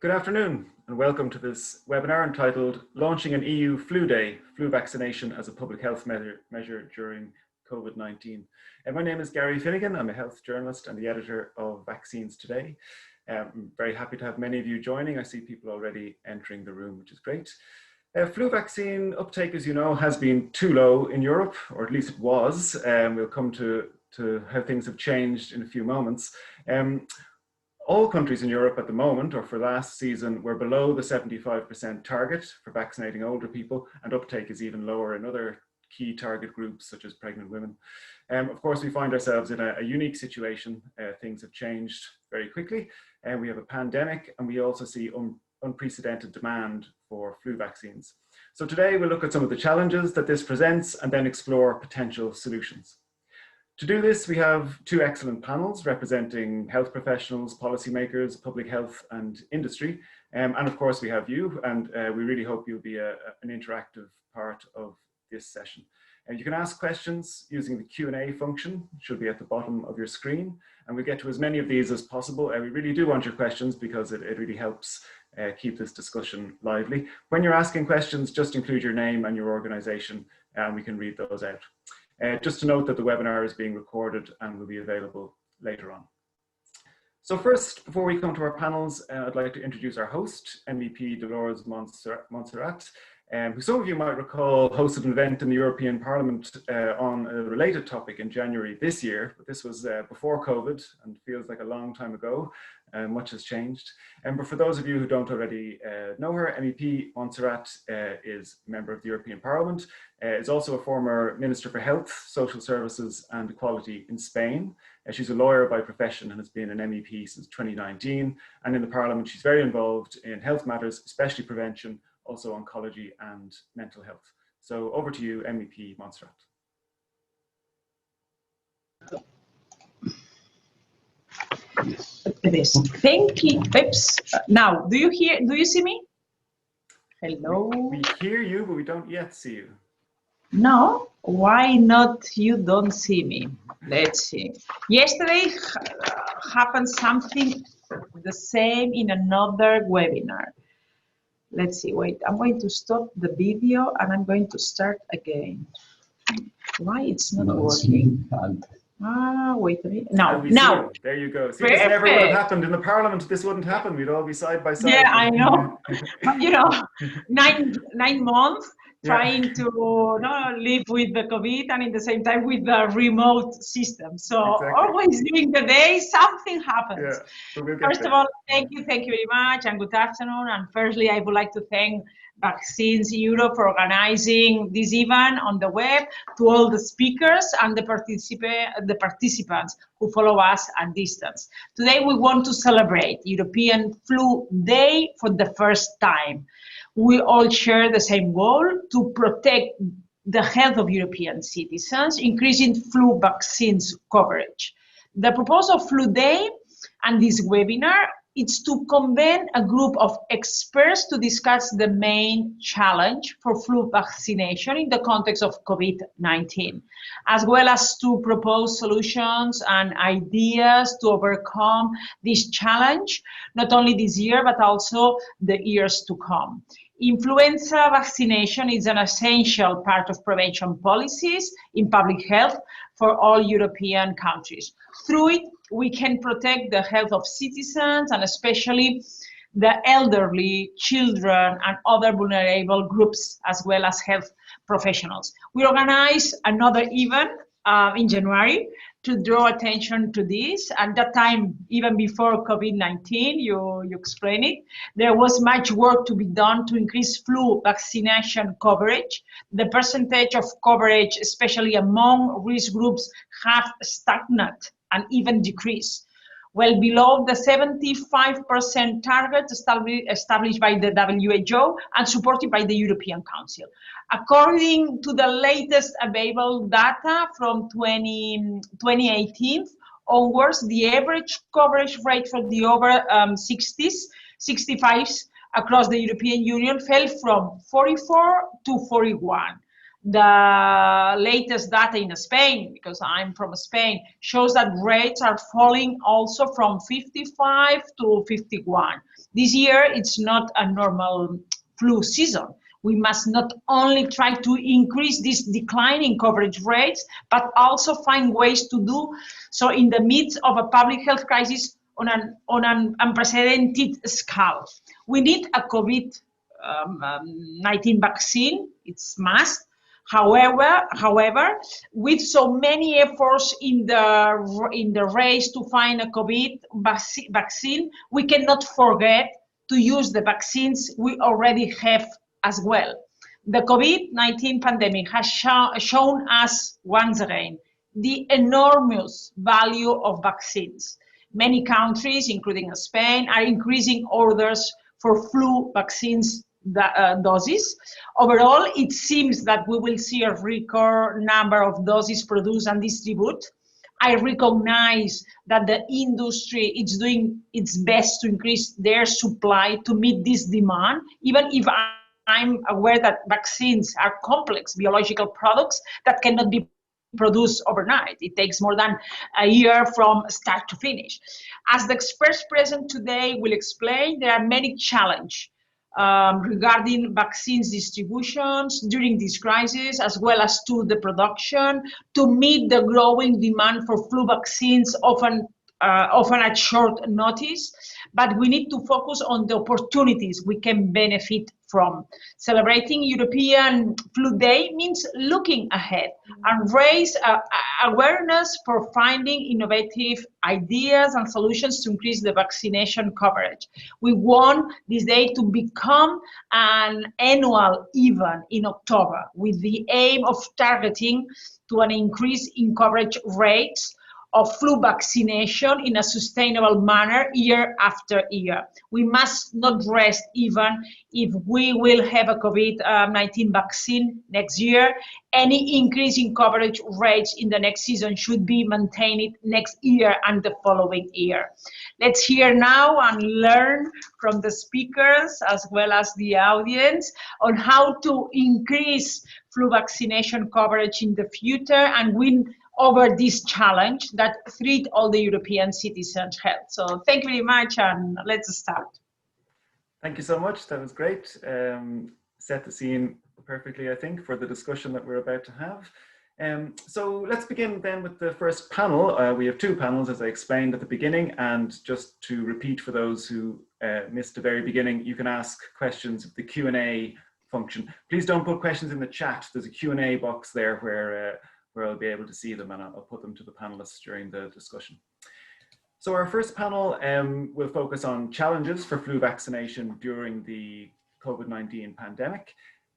Good afternoon and welcome to this webinar entitled Launching an EU Flu Day, Flu Vaccination as a Public Health Measure During COVID-19. My name is Gary Finnegan. I'm a health journalist and the editor of Vaccines Today. I'm very happy to have many of you joining. I see people already entering the room, which is great. Flu vaccine uptake, as you know, has been too low in Europe, or at least it was. We'll come to how things have changed in a few moments. All countries in Europe at the moment, or for last season, were below the 75% target for vaccinating older people, and uptake is even lower in other key target groups such as pregnant women. Of course, we find ourselves in a unique situation. Things have changed very quickly, and we have a pandemic, and we also see unprecedented demand for flu vaccines. So today we'll look at some of the challenges that this presents and then explore potential solutions. To do this, we have two excellent panels representing health professionals, policymakers, public health and industry. And of course we have you, and we really hope you'll be an interactive part of this session. And you can ask questions using the Q&A function, which should be at the bottom of your screen. And we'll get to as many of these as possible. We really do want your questions because it really helps keep this discussion lively. When you're asking questions, just include your name and your organization, and we can read those out. Just to note that the webinar is being recorded and will be available later on. So first, before we come to our panels, I'd like to introduce our host, MEP Dolores Montserrat, who some of you might recall hosted an event in the European Parliament on a related topic in January this year, but this was before COVID and feels like a long time ago. Much has changed. But for those of you who don't already know her, MEP Montserrat is a member of the European Parliament, is also a former Minister for Health, Social Services and Equality in Spain. She's a lawyer by profession and has been an MEP since 2019. And in the Parliament, she's very involved in health matters, especially prevention, also oncology and mental health. So over to you, MEP Montserrat. Thank you. Oops. Now, do you see me? Hello. We hear you, but we don't yet see you. No, why not? You don't see me. Let's see. Yesterday happened something the same in another webinar. Let's see. Wait, I'm going to stop the video and I'm going to start again. Why it's not working? Wait a minute. Now. There you go. See, this never would have happened in the Parliament. This wouldn't happen. We'd all be side by side. Yeah, I know. But, you know, nine months trying to live with the COVID and in the same time with the remote system. So always during the day, something happens. Yeah, we'll First of all, thank you very much and good afternoon. And firstly, I would like to thank Vaccines Europe for organizing this event on the web, to all the speakers and the participants who follow us at distance. Today we want to celebrate European Flu Day for the first time. We all share the same goal to protect the health of European citizens, increasing flu vaccines coverage. The proposal of Flu Day and this webinar is to convene a group of experts to discuss the main challenge for flu vaccination in the context of COVID-19, as well as to propose solutions and ideas to overcome this challenge, not only this year, but also the years to come. Influenza vaccination is an essential part of prevention policies in public health for all European countries. Through it, we can protect the health of citizens and especially the elderly, children and other vulnerable groups, as well as health professionals. We organized another event in January to draw attention to this. At that time, even before COVID-19, you explained it, there was much work to be done to increase flu vaccination coverage. The percentage of coverage, especially among risk groups, have stagnated and even decreased, well below the 75% target established by the WHO and supported by the European Council. According to the latest available data from 2018 onwards, the average coverage rate for the over 65s across the European Union fell from 44 to 41. The latest data in Spain, because I'm from Spain, shows that rates are falling also from 55 to 51. This year, it's not a normal flu season. We must not only try to increase this declining coverage rates, but also find ways to do so in the midst of a public health crisis on an unprecedented scale. We need a COVID-19 vaccine, it's must. However, with so many efforts in the race to find a COVID vaccine, we cannot forget to use the vaccines we already have as well. The COVID-19 pandemic has shown us once again the enormous value of vaccines. Many countries, including Spain, are increasing orders for flu vaccines doses. Overall, it seems that we will see a record number of doses produced and distributed. I recognize that the industry is doing its best to increase their supply to meet this demand, even if I'm aware that vaccines are complex biological products that cannot be produced overnight. It takes more than a year from start to finish. As the experts present today will explain, there are many challenges regarding vaccines distributions during this crisis, as well as to the production to meet the growing demand for flu vaccines, often at short notice. But we need to focus on the opportunities we can benefit from. Celebrating European Flu Day means looking ahead and raise awareness for finding innovative ideas and solutions to increase the vaccination coverage. We want this day to become an annual event in October with the aim of targeting to an increase in coverage rates of flu vaccination in a sustainable manner year after year. We must not rest even if we will have a COVID-19 vaccine next year. Any increase in coverage rates in the next season should be maintained next year and the following year. Let's hear now and learn from the speakers as well as the audience on how to increase flu vaccination coverage in the future and win over this challenge that threat all the European citizens' health. So thank you very much, and let's start. Thank you so much. That was great. Set the scene perfectly, I think, for the discussion that we're about to have. So let's begin then with the first panel. We have two panels, as I explained at the beginning, and just to repeat for those who missed the very beginning, you can ask questions with the Q&A function. Please don't put questions in the chat. There's a Q&A box there where I'll be able to see them, and I'll put them to the panelists during the discussion. So our first panel will focus on challenges for flu vaccination during the COVID-19 pandemic.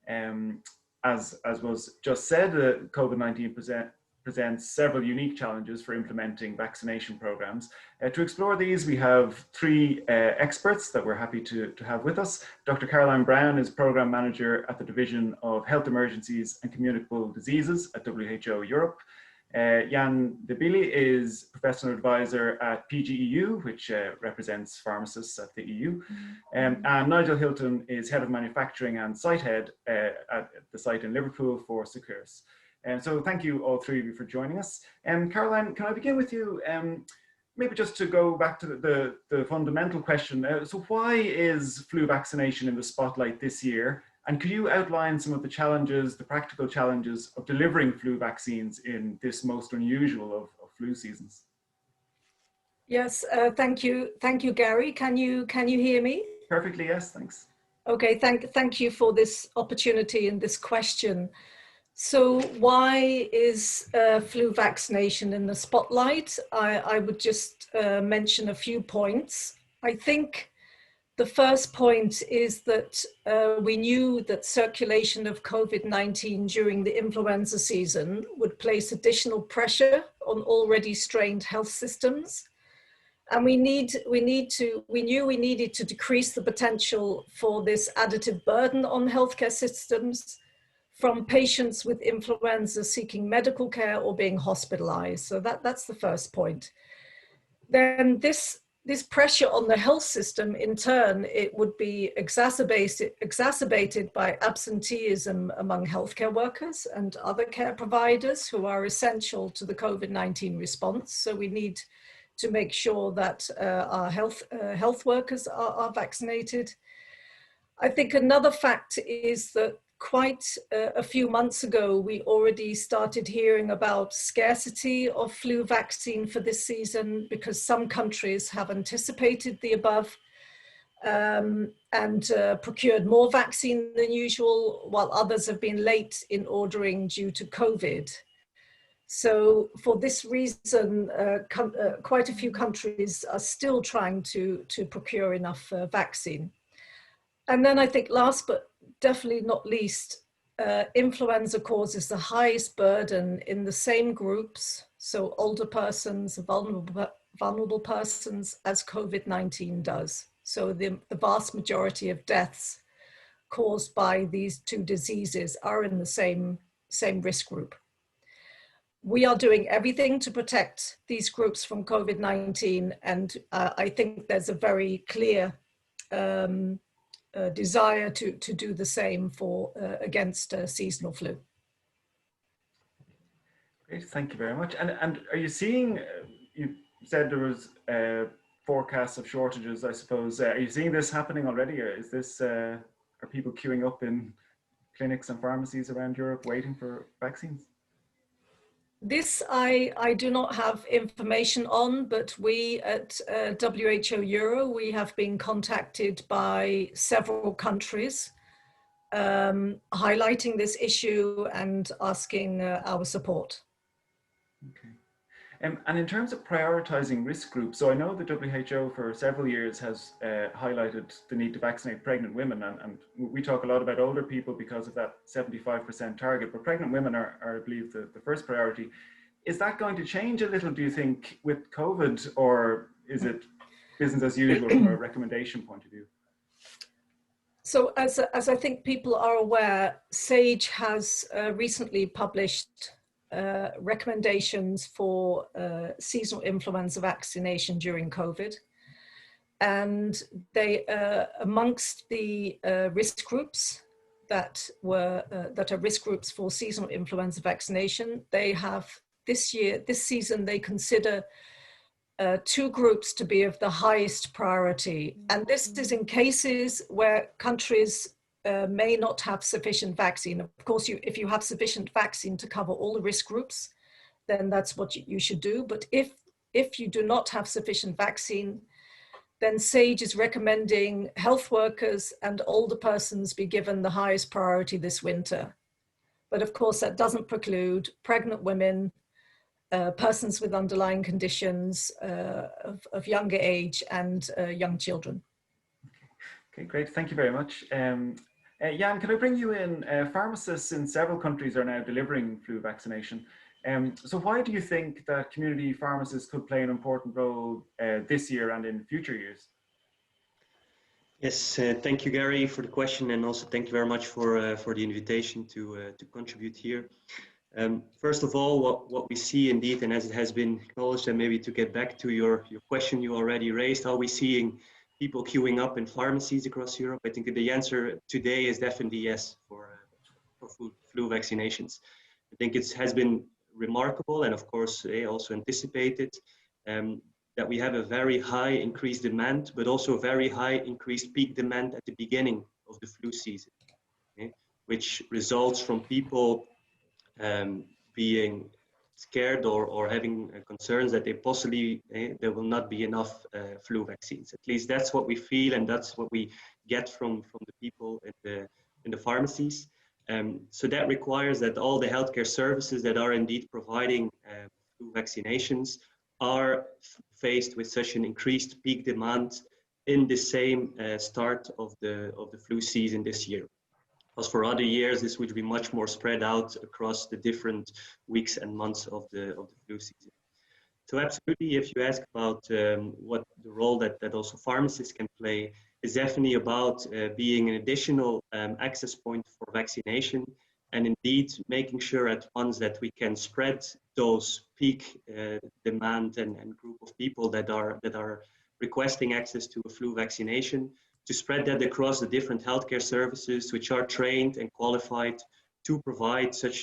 As was just said, COVID-19 presents several unique challenges for implementing vaccination programs. To explore these, we have three experts that we're happy to have with us. Dr. Caroline Brown is Program Manager at the Division of Health Emergencies and Communicable Diseases at WHO Europe. Jan de Billy is Professional Advisor at PGEU, which represents pharmacists at the EU. And Nigel Hilton is Head of Manufacturing and Site Head at the site in Liverpool for Securus. So thank you, all three of you, for joining us. Caroline, can I begin with you? Maybe just to go back to the fundamental question. So why is flu vaccination in the spotlight this year? And could you outline some of the challenges, the practical challenges of delivering flu vaccines in this most unusual of flu seasons? Yes, thank you, Gary. Can you hear me? Perfectly, yes, thanks. Okay, thank you for this opportunity and this question. So why is flu vaccination in the spotlight? I would just mention a few points. I think the first point is that we knew that circulation of COVID-19 during the influenza season would place additional pressure on already strained health systems. And we knew we needed to decrease the potential for this additive burden on healthcare systems from patients with influenza seeking medical care or being hospitalized. So that's the first point. Then this this pressure on the health system, in turn, it would be exacerbated by absenteeism among healthcare workers and other care providers who are essential to the COVID-19 response. So we need to make sure that our health workers are vaccinated. I think another fact is that quite a few months ago, we already started hearing about scarcity of flu vaccine for this season because some countries have anticipated the above and procured more vaccine than usual, while others have been late in ordering due to COVID. So for this reason, quite a few countries are still trying to procure enough vaccine. And then I think last but definitely not least, influenza causes the highest burden in the same groups, so older persons, vulnerable persons, as COVID-19 does. So the vast majority of deaths caused by these two diseases are in the same risk group. We are doing everything to protect these groups from COVID-19, and I think there's a very clear desire to do the same for against seasonal flu. Great, thank you very much. And are you seeing, you said there was forecasts of shortages, I suppose. Are you seeing this happening already, or is this, are people queuing up in clinics and pharmacies around Europe waiting for vaccines? This I do not have information on, but we at WHO Euro, we have been contacted by several countries highlighting this issue and asking our support. Okay. And in terms of prioritizing risk groups, so I know the WHO for several years has highlighted the need to vaccinate pregnant women, and we talk a lot about older people because of that 75% target, but pregnant women are I believe, the first priority. Is that going to change a little, do you think, with COVID, or is it business as usual from a recommendation point of view? So as I think people are aware, SAGE has recently published recommendations for seasonal influenza vaccination during COVID. And they, amongst the risk groups that are risk groups for seasonal influenza vaccination, they have this season, they consider two groups to be of the highest priority. And this is in cases where countries may not have sufficient vaccine. Of course, if you have sufficient vaccine to cover all the risk groups, then that's what you should do. But if you do not have sufficient vaccine, then SAGE is recommending health workers and older persons be given the highest priority this winter. But of course, that doesn't preclude pregnant women, persons with underlying conditions of younger age, and young children. Okay, great. Thank you very much. Jan, can I bring you in? Pharmacists in several countries are now delivering flu vaccination. So why do you think that community pharmacists could play an important role this year and in future years? Yes, thank you, Gary, for the question, and also thank you very much for the invitation to contribute here. First of all, what we see indeed, and as it has been acknowledged, and maybe to get back to your question you already raised, are we seeing people queuing up in pharmacies across Europe? I think the answer today is definitely yes for flu vaccinations. I think it has been remarkable, and of course also anticipated, that we have a very high increased demand, but also very high increased peak demand at the beginning of the flu season, okay? Which results from people being scared or having concerns that they possibly there will not be enough flu vaccines. At least that's what we feel, and that's what we get from the people in the pharmacies. So that requires that all the healthcare services that are indeed providing flu vaccinations are faced with such an increased peak demand in the same start of the flu season this year. As for other years, this would be much more spread out across the different weeks and months of the flu season. So absolutely, if you ask about what the role that also pharmacists can play, is definitely about being an additional access point for vaccination, and indeed making sure at once that we can spread those peak demand and group of people that are requesting access to a flu vaccination, to spread that across the different healthcare services which are trained and qualified to provide such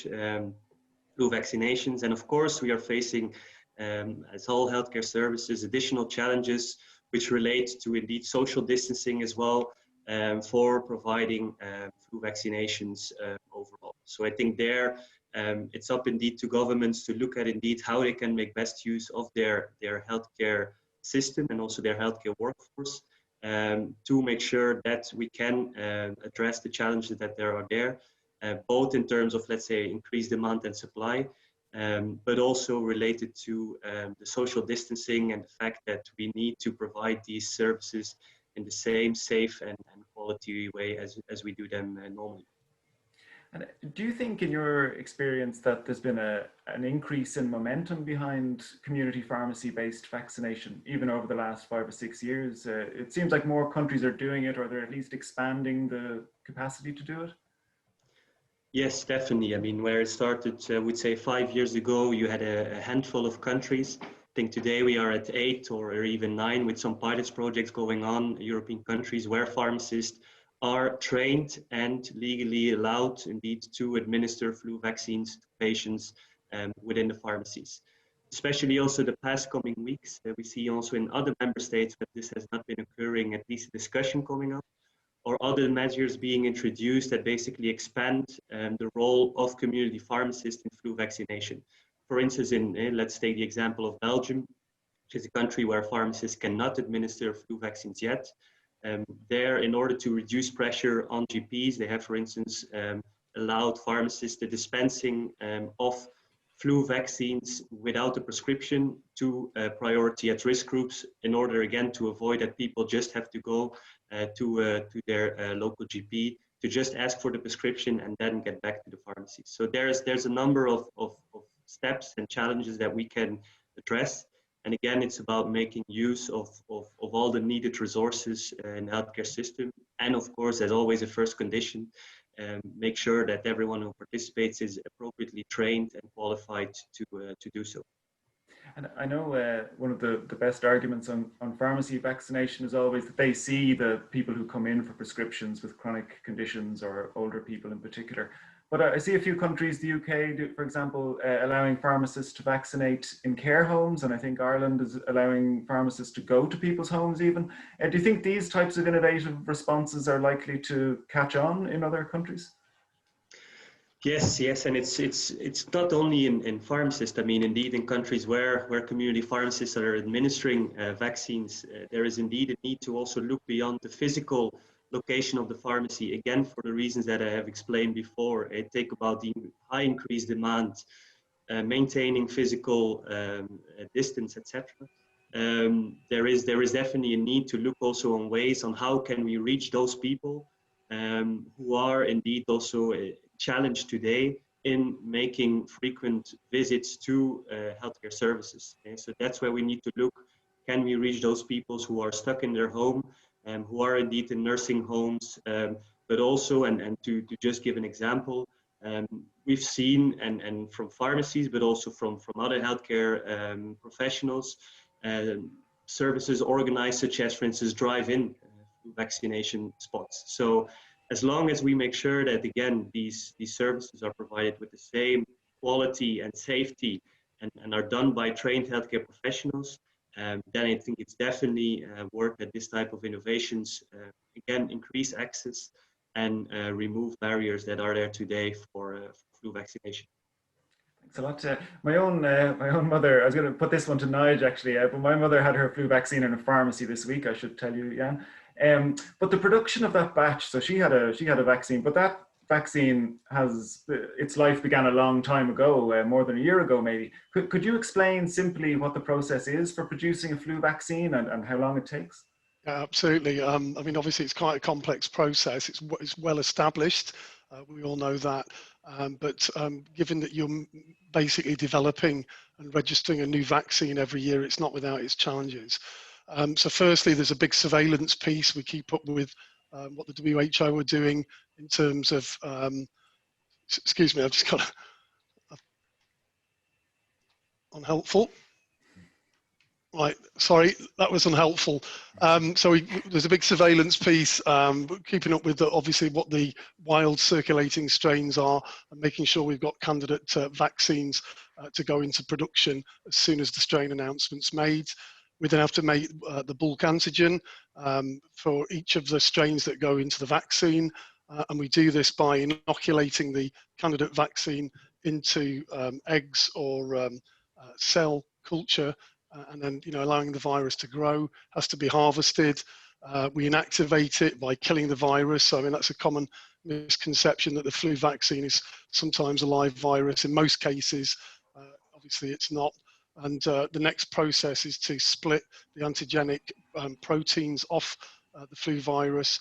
flu vaccinations. And of course, we are facing, as all healthcare services, additional challenges which relate to indeed social distancing as well, for providing flu vaccinations overall. So I think there, it's up indeed to governments to look at indeed how they can make best use of their healthcare system and also their healthcare workforce, to make sure that we can address the challenges that there are there, both in terms of, let's say, increased demand and supply, but also related to the social distancing and the fact that we need to provide these services in the same safe and quality way as we do them normally. And do you think, in your experience, that there's been an increase in momentum behind community pharmacy-based vaccination, even over the last 5 or 6 years? It seems like more countries are doing it, or they're at least expanding the capacity to do it. Yes, definitely. I mean, where it started, I would say 5 years ago, you had a handful of countries. I think today we are at 8 or even 9 with some pilot projects going on, European countries where pharmacists are trained and legally allowed indeed to administer flu vaccines to patients within the pharmacies. Especially also the past coming weeks, we see also in other member states that this has not been occurring, at least discussion coming up, or other measures being introduced that basically expand the role of community pharmacists in flu vaccination. For instance, let's take the example of Belgium, which is a country where pharmacists cannot administer flu vaccines yet. There, in order to reduce pressure on GPs, they have, for instance, allowed pharmacists the dispensing of flu vaccines without a prescription to priority at-risk groups, in order again to avoid that people just have to go to their local GP to just ask for the prescription and then get back to the pharmacy. So there's a number of steps and challenges that we can address. And again, it's about making use of all the needed resources in the healthcare system. And of course, as always, a first condition, make sure that everyone who participates is appropriately trained and qualified to do so. And I know one of the best arguments on pharmacy vaccination is always that they see the people who come in for prescriptions with chronic conditions, or older people in particular. But I see a few countries, the UK, for example, allowing pharmacists to vaccinate in care homes, and I think Ireland is allowing pharmacists to go to people's homes even. Do you think these types of innovative responses are likely to catch on in other countries? Yes, and it's not only in pharmacists. I mean, indeed, in countries where community pharmacists are administering vaccines, there is indeed a need to also look beyond the physical location of the pharmacy, again, for the reasons that I have explained before. Take about the high increased demand, maintaining physical distance, etc. There is definitely a need to look also on ways on how can we reach those people who are indeed also challenged today in making frequent visits to healthcare services. Okay? So that's where we need to look. Can we reach those people who are stuck in their home, who are indeed in nursing homes, but also, and to just give an example, we've seen, and from pharmacies, but also from other healthcare professionals, services organized, such as, for instance, drive-in vaccination spots. So as long as we make sure that, again, these services are provided with the same quality and safety and are done by trained healthcare professionals, then I think it's definitely work that this type of innovations, again, increase access and remove barriers that are there today for flu vaccination. Thanks a lot. My own mother, I was going to put this one to Nige actually, but my mother had her flu vaccine in a pharmacy this week, I should tell you, Jan. But the production of that batch, so she had a vaccine, but that vaccine its life began a long time ago, more than a year ago maybe. Could you explain simply what the process is for producing a flu vaccine and how long it takes? Yeah, absolutely. I mean, obviously it's quite a complex process. It's well established. We all know that. But given that you're basically developing and registering a new vaccine every year, it's not without its challenges. So firstly, there's a big surveillance piece. We keep up with what the WHO are doing in terms of, excuse me, I've just got unhelpful. Right, sorry, that was unhelpful. There's a big surveillance piece, keeping up with obviously what the wild circulating strains are, and making sure we've got candidate vaccines to go into production as soon as the strain announcement's made. We then have to make the bulk antigen for each of the strains that go into the vaccine, and we do this by inoculating the candidate vaccine into eggs or cell culture, and then allowing the virus to grow. Has to be harvested. We inactivate it by killing the virus. I mean, that's a common misconception that the flu vaccine is sometimes a live virus. In most cases, obviously it's not. And the next process is to split the antigenic proteins off the flu virus,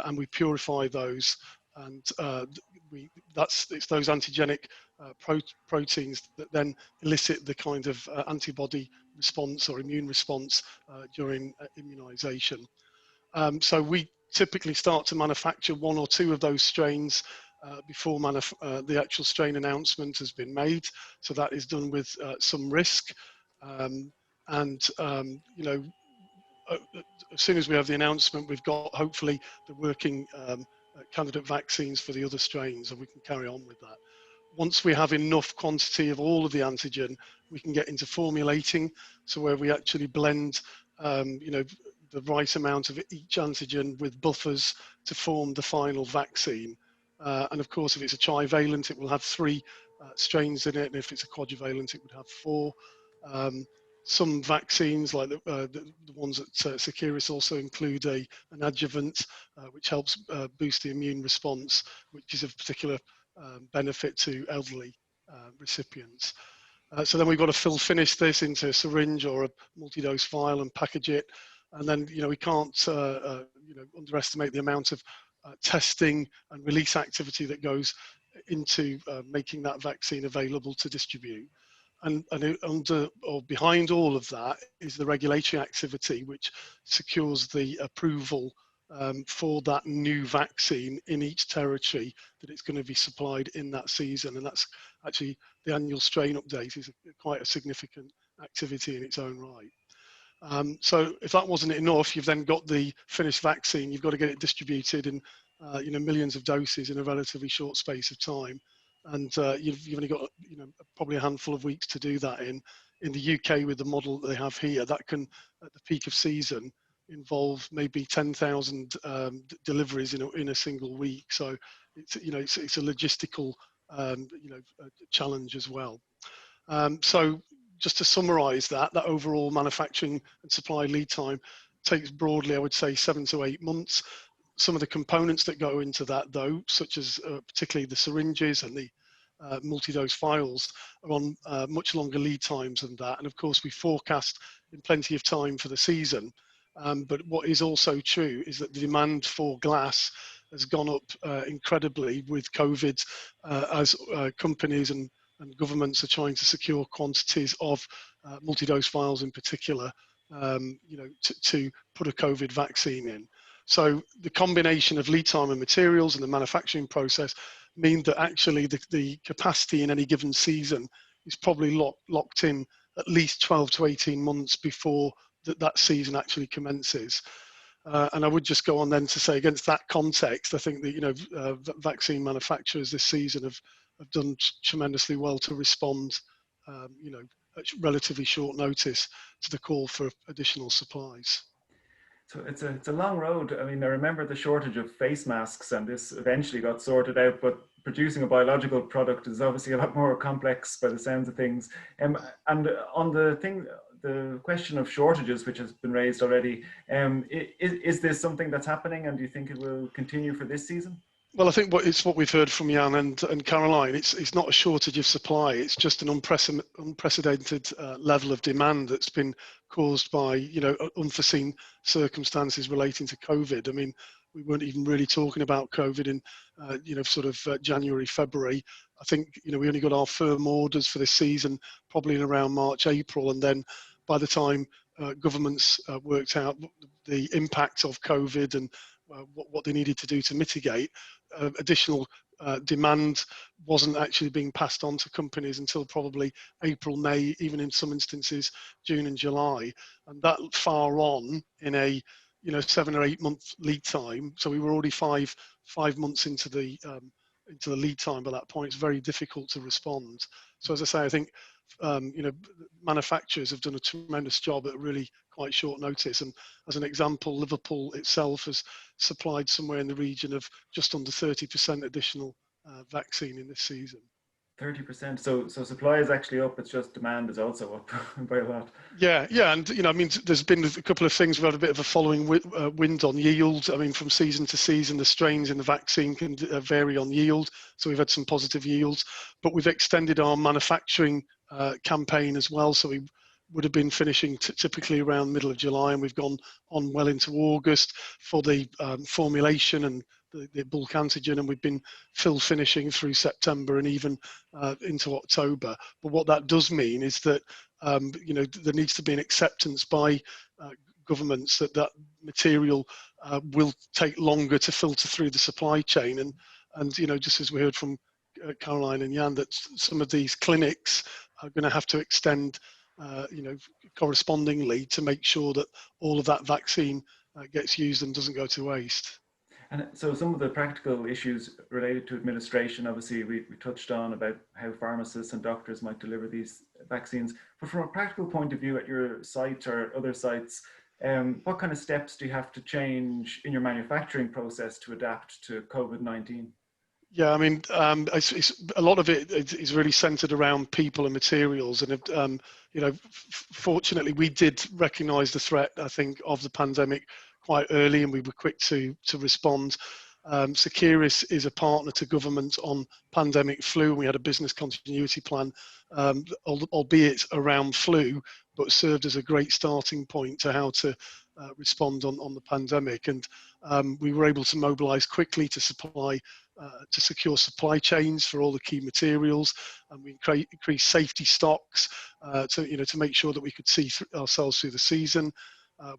and we purify those. And it's those antigenic proteins that then elicit the kind of antibody response or immune response during immunization. So we typically start to manufacture one or two of those strains before the actual strain announcement has been made. So that is done with some risk. As soon as we have the announcement, we've got hopefully the working candidate vaccines for the other strains, and we can carry on with that. Once we have enough quantity of all of the antigen, we can get into formulating, so where we actually blend, the right amount of each antigen with buffers to form the final vaccine. And of course, if it's a trivalent, it will have 3 strains in it, and if it's a quadrivalent, it would have 4. Some vaccines, like the ones at Seqirus, also include an adjuvant, which helps boost the immune response, which is of particular benefit to elderly recipients. So then we've got to finish this into a syringe or a multi-dose vial and package it. And then, we can't underestimate the amount of testing and release activity that goes into making that vaccine available to distribute. And under or behind all of that is the regulatory activity, which secures the approval for that new vaccine in each territory that it's going to be supplied in that season. And that's actually the annual strain update is quite a significant activity in its own right. So if that wasn't enough, you've then got the finished vaccine. You've got to get it distributed in millions of doses in a relatively short space of time. And you've only got probably a handful of weeks to do that in the UK with the model that they have here. That can, at the peak of season, involve maybe 10,000 deliveries in a single week. So it's a logistical challenge as well. So just to summarise that overall manufacturing and supply lead time takes broadly, I would say, 7 to 8 months. Some of the components that go into that, though, such as particularly the syringes and the multi-dose vials, are on much longer lead times than that. And of course, we forecast in plenty of time for the season. But what is also true is that the demand for glass has gone up incredibly with COVID, as companies and governments are trying to secure quantities of multi-dose vials in particular, to put a COVID vaccine in. So the combination of lead time and materials and the manufacturing process mean that actually the capacity in any given season is probably locked in at least 12 to 18 months before that season actually commences. And I would just go on then to say, against that context, I think that vaccine manufacturers this season have done tremendously well to respond, at relatively short notice to the call for additional supplies. So it's a long road. I mean, I remember the shortage of face masks, and this eventually got sorted out, but producing a biological product is obviously a lot more complex by the sounds of things. And on the question of shortages, which has been raised already, is this something that's happening, and do you think it will continue for this season? Well, I think it's what we've heard from Jan and Caroline. It's not a shortage of supply. It's just an unprecedented level of demand that's been caused by unforeseen circumstances relating to COVID. I mean, we weren't even really talking about COVID in January, February. I think we only got our firm orders for this season probably in around March, April, and then by the time governments worked out the impact of COVID and what they needed to do to mitigate, additional demand wasn't actually being passed on to companies until probably April, May, even in some instances June and July, and that far on in a 7 or 8 month lead time. So we were already five months into the lead time by that point. It's very difficult to respond. So as I say, I think manufacturers have done a tremendous job at really quite short notice. And as an example, Liverpool itself has supplied somewhere in the region of just under 30% additional vaccine in this season. 30%. So supply is actually up. It's just demand is also up by a lot. Yeah, and there's been a couple of things. We've had a bit of a following wind on yield. I mean, from season to season, the strains in the vaccine can vary on yield. So we've had some positive yields, but we've extended our manufacturing campaign as well. So we would have been finishing typically around middle of July, and we've gone on well into August for the formulation and the bulk antigen, and we've been finishing through September and even into October. But what that does mean is that there needs to be an acceptance by governments that material will take longer to filter through the supply chain, and just as we heard from Caroline and Jan, that some of these clinics are going to have to extend correspondingly to make sure that all of that vaccine gets used and doesn't go to waste. And so some of the practical issues related to administration, obviously we touched on about how pharmacists and doctors might deliver these vaccines. But from a practical point of view at your site or other sites, what kind of steps do you have to change in your manufacturing process to adapt to COVID-19? Yeah, I mean, a lot of it is really centered around people and materials. And, fortunately, we did recognize the threat, I think, of the pandemic quite early, and we were quick to respond. Seqirus is a partner to government on pandemic flu, and we had a business continuity plan, albeit around flu, but served as a great starting point to how to respond on the pandemic. And we were able to mobilize quickly to secure supply chains for all the key materials, and we increased safety stocks to make sure that we could see ourselves through the season.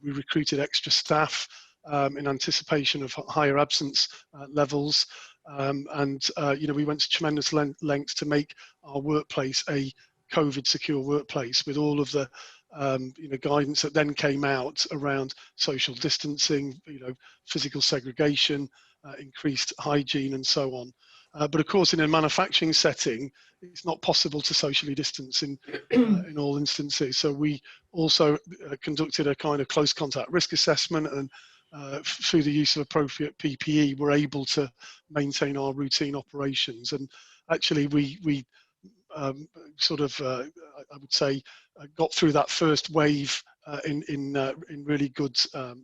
We recruited extra staff in anticipation of higher absence levels, and we went to tremendous lengths to make our workplace a COVID secure workplace, with all of the guidance that then came out around social distancing, physical segregation, increased hygiene, and so on. But of course, in a manufacturing setting, it's not possible to socially distance in all instances. So we also conducted a kind of close contact risk assessment, and through the use of appropriate PPE, we're able to maintain our routine operations. And actually, we I would say, got through that first wave in really good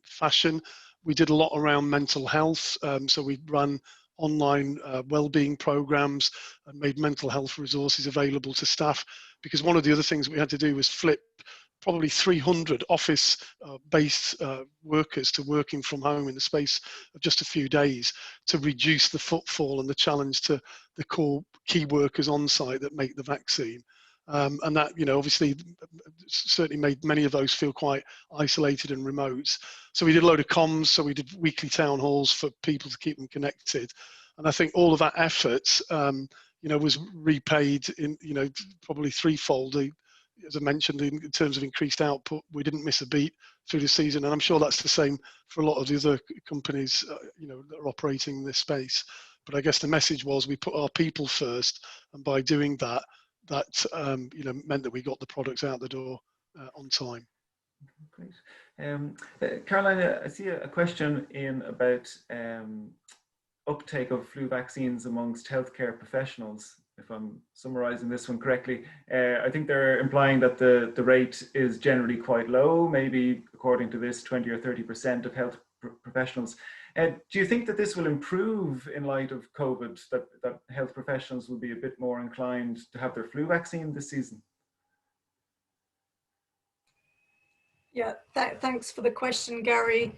fashion. We did a lot around mental health, so we ran online well-being programs and made mental health resources available to staff, because one of the other things we had to do was flip probably 300 office-based workers to working from home in the space of just a few days, to reduce the footfall and the challenge to the core key workers on site that make the vaccine. And that, obviously certainly made many of those feel quite isolated and remote. So we did a load of comms, so we did weekly town halls for people to keep them connected. And I think all of that effort, was repaid in, probably threefold. As I mentioned, in terms of increased output, we didn't miss a beat through the season. And I'm sure that's the same for a lot of the other companies, that are operating in this space. But I guess the message was we put our people first, and by doing that, meant that we got the products out the door on time. Great. Caroline, I see a question in about uptake of flu vaccines amongst healthcare professionals. If I'm summarizing this one correctly, I think they're implying that the rate is generally quite low, maybe according to this 20 or 30% of health professionals. Do you think that this will improve in light of COVID, that health professionals will be a bit more inclined to have their flu vaccine this season? Yeah, thanks for the question, Gary.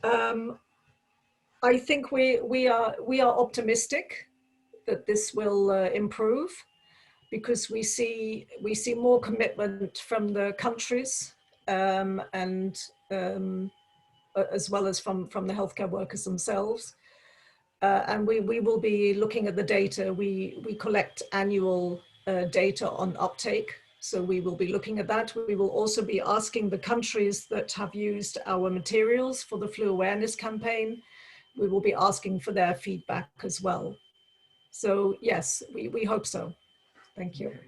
I think we are optimistic that this will improve, because we see more commitment from the countries and as well as from the healthcare workers themselves. And we will be looking at the data. We collect annual data on uptake. So we will be looking at that. We will also be asking the countries that have used our materials for the flu awareness campaign. We will be asking for their feedback as well. So yes, we hope so. Thank you. Okay.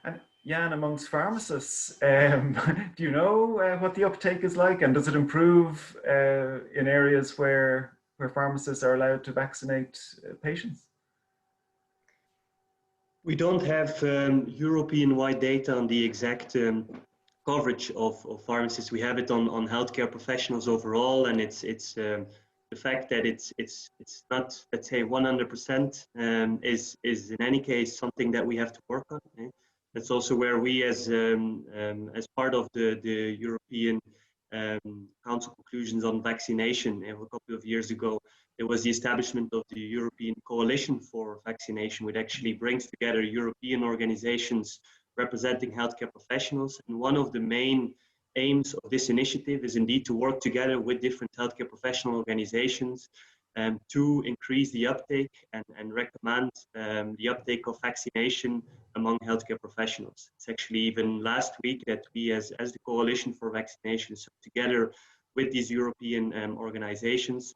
And Jan, amongst pharmacists, do you know what the uptake is like, and does it improve in areas where pharmacists are allowed to vaccinate patients? We don't have European-wide data on the exact coverage of pharmacists. We have it on healthcare professionals overall, and it's the fact that it's not, let's say, 100% is in any case something that we have to work on. That's also where we, as part of the European Council conclusions on vaccination a couple of years ago, there was the establishment of the European Coalition for Vaccination, which actually brings together European organizations representing healthcare professionals. And one of the main aims of this initiative is indeed to work together with different healthcare professional organizations to increase the uptake and recommend the uptake of vaccination among healthcare professionals. It's actually even last week that we, as the Coalition for Vaccination, so together with these European organizations,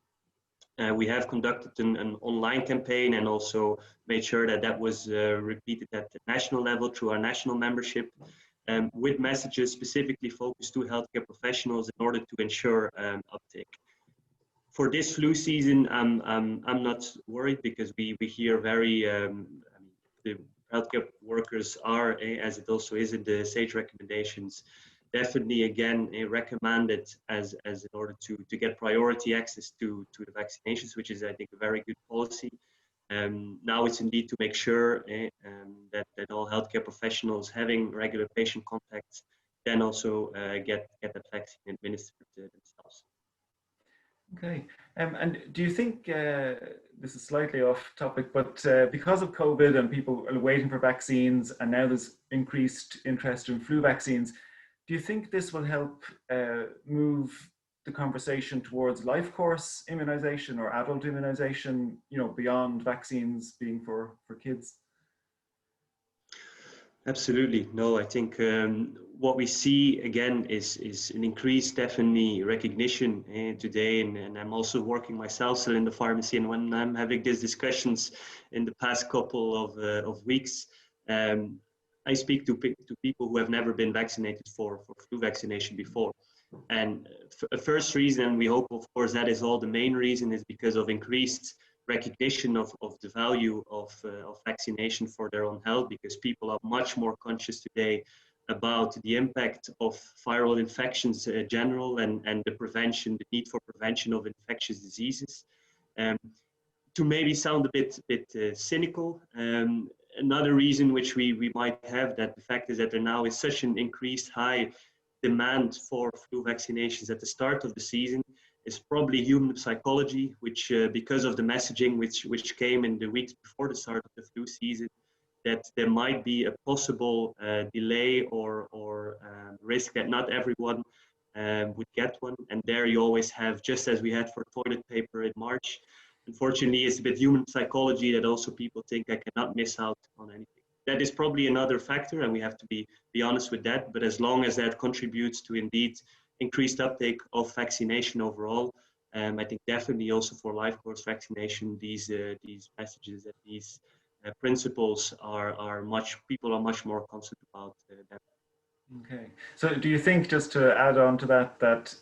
we have conducted an online campaign and also made sure that that was repeated at the national level through our national membership, with messages specifically focused to healthcare professionals in order to ensure uptake. For this flu season, I'm not worried because we hear very, the healthcare workers are, as it also is in the SAGE recommendations, definitely again recommended as in order to get priority access to the vaccinations, which is, I think, a very good policy. Now it's indeed to make sure that all healthcare professionals having regular patient contacts then also get that vaccine administered themselves. Okay, and do you think, this is slightly off topic, but because of COVID and people are waiting for vaccines and now there's increased interest in flu vaccines, do you think this will help move the conversation towards life course immunization or adult immunization, beyond vaccines being for kids? Absolutely. No, I think what we see again is an increased definitely recognition today, and I'm also working myself still in the pharmacy, and when I'm having these discussions in the past couple of weeks, I speak to people who have never been vaccinated for flu vaccination before. And a first reason, we hope of course that is all the main reason, is because of increased recognition of the value of vaccination for their own health, because people are much more conscious today about the impact of viral infections in general and the prevention, the need for prevention of infectious diseases. To maybe sound a bit cynical, another reason which we might have, that the fact is that there now is such an increased high demand for flu vaccinations at the start of the season, is probably human psychology, which because of the messaging which came in the weeks before the start of the flu season, that there might be a possible delay or risk that not everyone would get one. And there you always have, just as we had for toilet paper in March, unfortunately it's a bit human psychology that also people think I cannot miss out on anything. That is probably another factor, and we have to be honest with that. But as long as that contributes to indeed increased uptake of vaccination overall, I think definitely also for life course vaccination, these messages and these principles people are much more concerned about them. Okay, so do you think, just to add on to that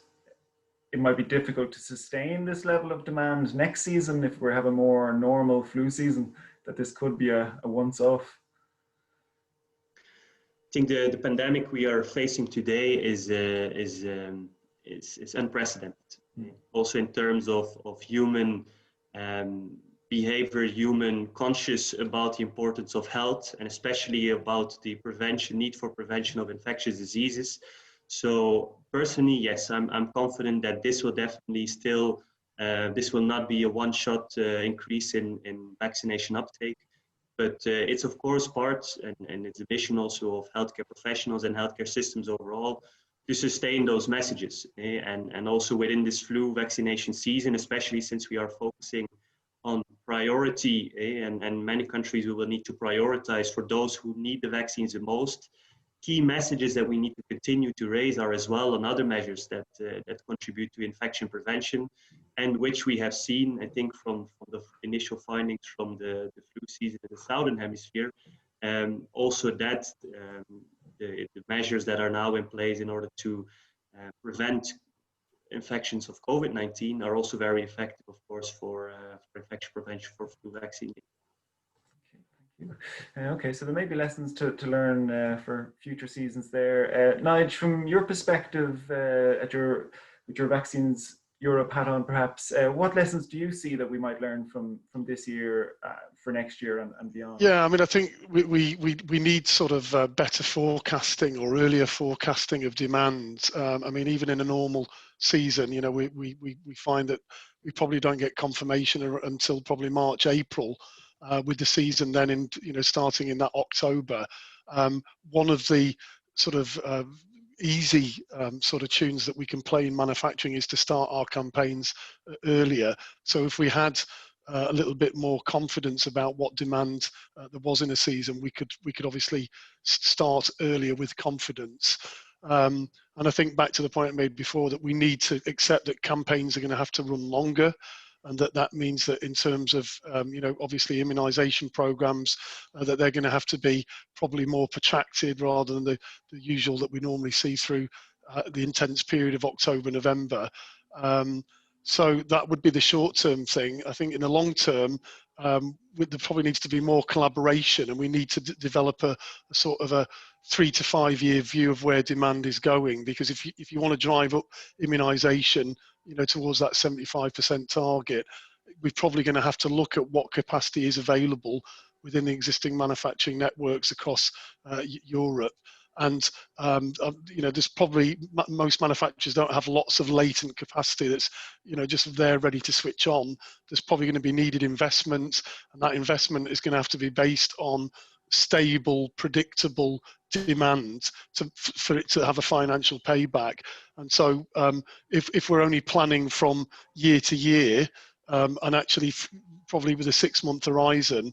it might be difficult to sustain this level of demand next season if we have a more normal flu season, that this could be a once-off? I think the pandemic we are facing today is unprecedented. Also in terms of human behavior, human conscious about the importance of health, and especially about the need for prevention of infectious diseases. So personally, yes, I'm confident that this will definitely still, this will not be a one-shot increase in vaccination uptake. But it's of course part, and it's a mission also of healthcare professionals and healthcare systems overall, to sustain those messages. And also within this flu vaccination season, especially since we are focusing on priority, and many countries will need to prioritize for those who need the vaccines the most. Key messages that we need to continue to raise are as well on other measures that contribute to infection prevention, and which we have seen, I think, from the initial findings from the flu season in the Southern Hemisphere. Also that the measures that are now in place in order to prevent infections of COVID-19 are also very effective, of course, for infection prevention for flu vaccine. Okay, so there may be lessons to learn for future seasons there. Nigel, from your perspective, with your Vaccines Europe hat on, perhaps, what lessons do you see that we might learn from this year for next year and beyond? Yeah, I mean, I think we need sort of better forecasting or earlier forecasting of demand. I mean, even in a normal season, you know, we find that we probably don't get confirmation until probably March, April. With the season then in, you know, starting in that October. One of the sort of easy sort of tunes that we can play in manufacturing is to start our campaigns earlier. So if we had a little bit more confidence about what demand there was in a season, we could obviously start earlier with confidence. And I think back to the point I made before, that we need to accept that campaigns are going to have to run longer. And that means that in terms of, you know, obviously immunization programs, that they're going to have to be probably more protracted rather than the usual that we normally see through the intense period of October, November. So that would be the short-term thing. I think in the long term, there probably needs to be more collaboration, and we need to develop a sort of a 3 to 5 year view of where demand is going. Because if you want to drive up immunization, you know, towards that 75% target, we're probably going to have to look at what capacity is available within the existing manufacturing networks across Europe. And you know, there's probably, most manufacturers don't have lots of latent capacity that's, you know, just there ready to switch on. There's probably going to be needed investment, and that investment is going to have to be based on stable, predictable demand for it to have a financial payback. And so if we're only planning from year to year, and actually probably with a 6-month horizon,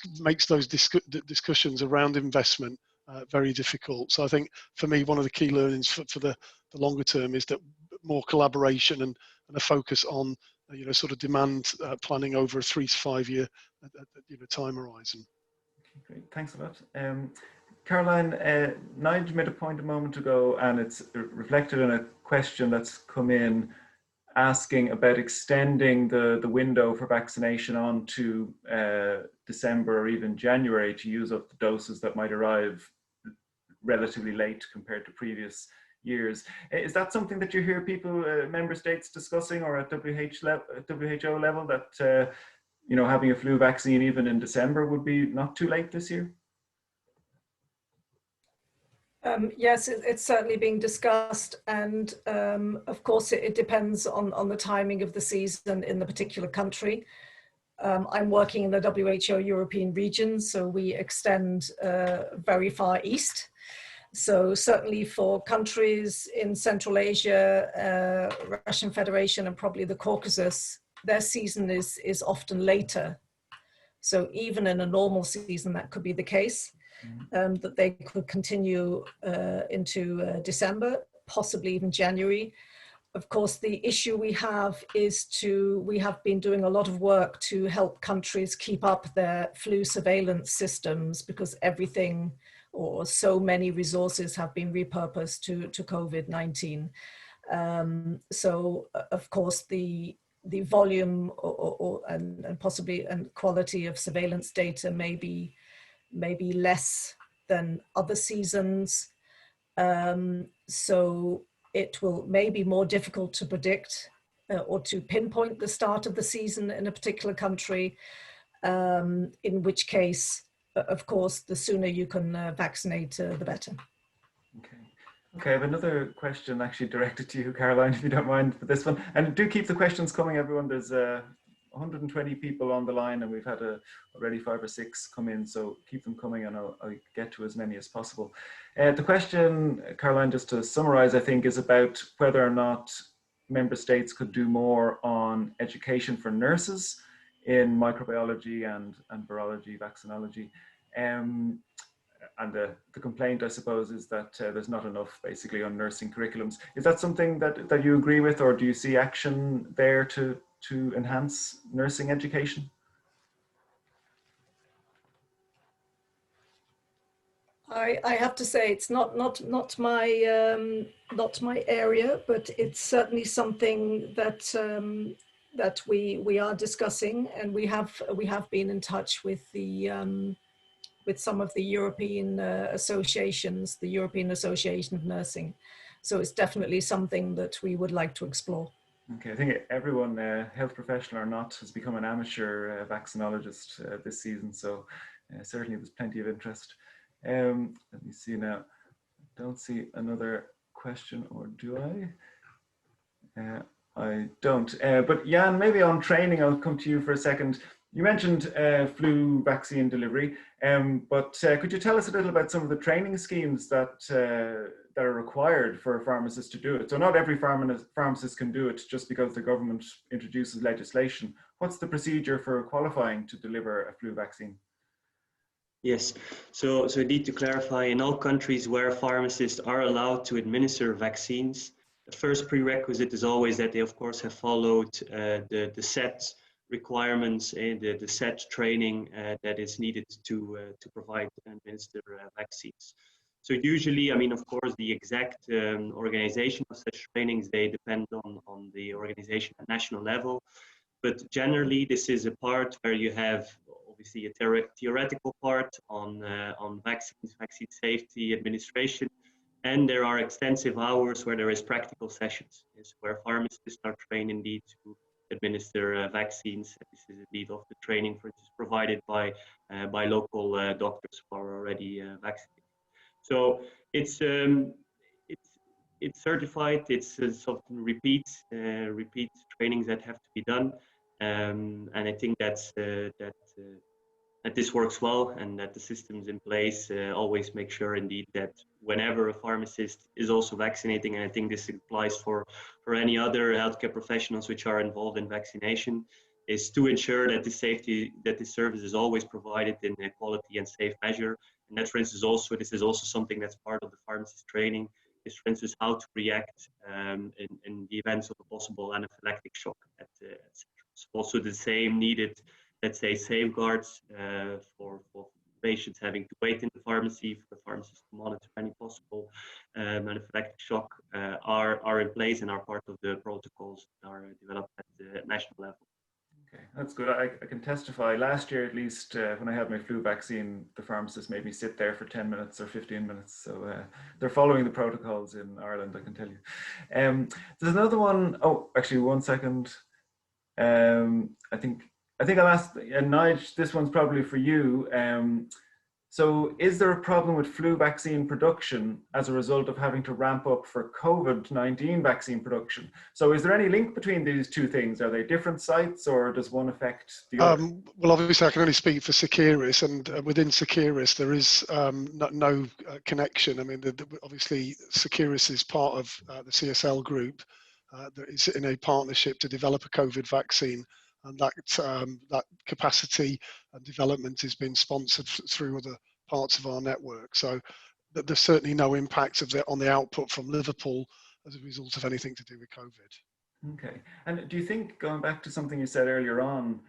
it makes those discussions around investment very difficult. So I think for me, one of the key learnings for the longer term is that more collaboration and a focus on, you know, sort of demand planning over a 3 to 5 year you know, time horizon. Great, thanks a lot. Caroline, Nigel made a point a moment ago, and it's reflected in a question that's come in asking about extending the window for vaccination on to December or even January to use up the doses that might arrive relatively late compared to previous years. Is that something that you hear people, member states discussing, or at WHO level, that you know, having a flu vaccine even in December would be not too late this year? Yes, it's certainly being discussed, and of course it depends on the timing of the season in the particular country. I'm working in the WHO European region, so we extend very far east. So certainly for countries in Central Asia, Russian Federation, and probably the Caucasus, their season is often later. So even in a normal season, that could be the case. That they could continue into December, possibly even January. Of course, the issue we have is we have been doing a lot of work to help countries keep up their flu surveillance systems, because everything, or so many resources, have been repurposed to COVID-19. So of course the volume and possibly and quality of surveillance data may be less than other seasons. So it may be more difficult to predict or to pinpoint the start of the season in a particular country, in which case, of course, the sooner you can vaccinate, the better. Okay, I have another question actually directed to you, Caroline, if you don't mind, for this one. And do keep the questions coming, everyone. There's 120 people on the line, and we've had already 5 or 6 come in, so keep them coming, and I'll get to as many as possible. The question, Caroline, just to summarize, I think, is about whether or not member states could do more on education for nurses in microbiology and virology, vaccinology. And the complaint, I suppose, is that there's not enough basically on nursing curriculums. Is that something that you agree with, or do you see action there to enhance nursing education? I have to say it's not my area, but it's certainly something that that we are discussing, and we have been in touch with the with some of the European associations, the European Association of Nursing. So it's definitely something that we would like to explore. Okay, I think everyone, health professional or not, has become an amateur vaccinologist this season. So certainly there's plenty of interest. Let me see now. Don't see another question, or do I? I don't. But Jan, maybe on training, I'll come to you for a second. You mentioned flu vaccine delivery, but could you tell us a little about some of the training schemes that that are required for pharmacists to do it? So not every pharmacist can do it just because the government introduces legislation. What's the procedure for qualifying to deliver a flu vaccine? Yes, so indeed, to clarify, in all countries where pharmacists are allowed to administer vaccines, the first prerequisite is always that they, of course, have followed the set requirements and the set training that is needed to provide and administer vaccines. So usually, I mean, of course, the exact organization of such trainings, they depend on the organization at national level. But generally, this is a part where you have obviously a theoretical part on vaccines, vaccine safety, administration, and there are extensive hours where there is practical sessions, where pharmacists are trained indeed to administer vaccines. This is indeed of the training, for instance, provided by local doctors who are already vaccinated. So it's certified. It's often repeat trainings that have to be done. And I think that this works well, and that the systems in place always make sure indeed that whenever a pharmacist is also vaccinating, and I think this applies for any other healthcare professionals which are involved in vaccination, is to ensure that the service is always provided in a quality and safe measure. And that, for instance, this is also something that's part of the pharmacist training, is, for instance, how to react in the events of a possible anaphylactic shock, etc. So also the same needed, let's say, safeguards for patients having to wait in the pharmacy, for the pharmacist to monitor any possible anaphylactic shock are in place and are part of the protocols that are developed at the national level. Okay, that's good. I can testify. Last year, at least, when I had my flu vaccine, the pharmacist made me sit there for 10 minutes or 15 minutes. So they're following the protocols in Ireland, I can tell you. There's another one. Oh, actually, 1 second. I think I'll ask Nige. This one's probably for you. So is there a problem with flu vaccine production as a result of having to ramp up for COVID-19 vaccine production? So is there any link between these two things? Are they different sites, or does one affect the other? Well, obviously I can only speak for Seqirus, and within Seqirus there is no connection. I mean, obviously Seqirus is part of the CSL group that is in a partnership to develop a COVID vaccine, and that capacity and development has been sponsored through other parts of our network. So there's certainly no impact on the output from Liverpool as a result of anything to do with COVID. Okay. And do you think, going back to something you said earlier on,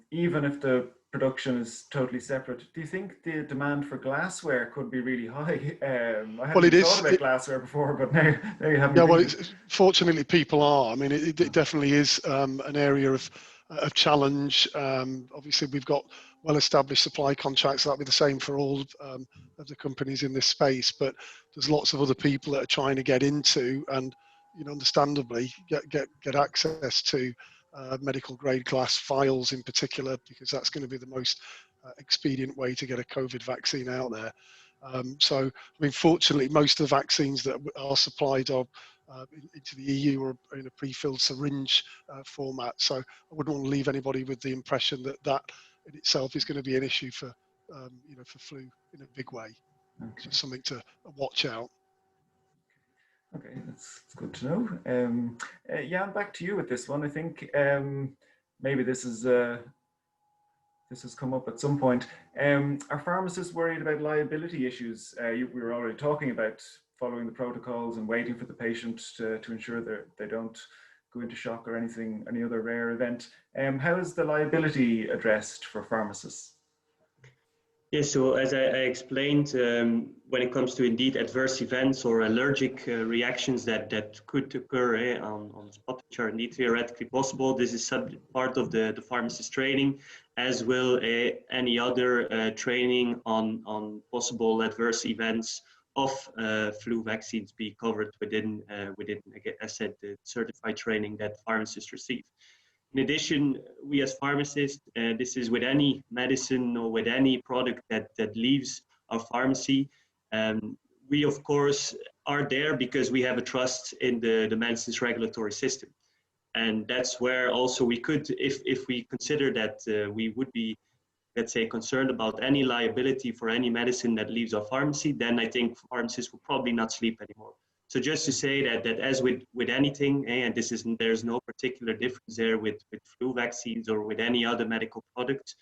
even if the production is totally separate, do you think the demand for glassware could be really high? I hadn't thought about glassware before, but now you have. Yeah, well, fortunately people are. I mean, it definitely is an area of challenge. Obviously, we've got well-established supply contracts. That'll be the same for all of the companies in this space. But there's lots of other people that are trying to get into and, understandably, get access to medical grade glass vials in particular, because that's going to be the most expedient way to get a COVID vaccine out there. So, I mean, fortunately, most of the vaccines that are supplied are into the EU or in a pre-filled syringe format. So I wouldn't want to leave anybody with the impression that in itself is going to be an issue for, for flu in a big way. Okay. So it's something to watch out. Okay, that's good to know. Jan, back to you with this one. I think maybe this is this has come up at some point. Are pharmacists worried about liability issues? We were already talking about following the protocols and waiting for the patient to ensure that they don't go into shock or any other rare event. How is the liability addressed for pharmacists? Yes, so as I explained, when it comes to indeed adverse events or allergic reactions that could occur on spot, which are indeed theoretically possible, this is part of the pharmacist training, as will any other training on possible adverse events of flu vaccines be covered within, as I said, the certified training that pharmacists receive. In addition, we as pharmacists, this is with any medicine or with any product that leaves our pharmacy, we of course are there because we have a trust in the medicines regulatory system. And that's where also we could, if we consider that we would be, let's say, concerned about any liability for any medicine that leaves our pharmacy, then I think pharmacists will probably not sleep anymore. So just to say that as with anything, and there's no particular difference there with flu vaccines or with any other medical product.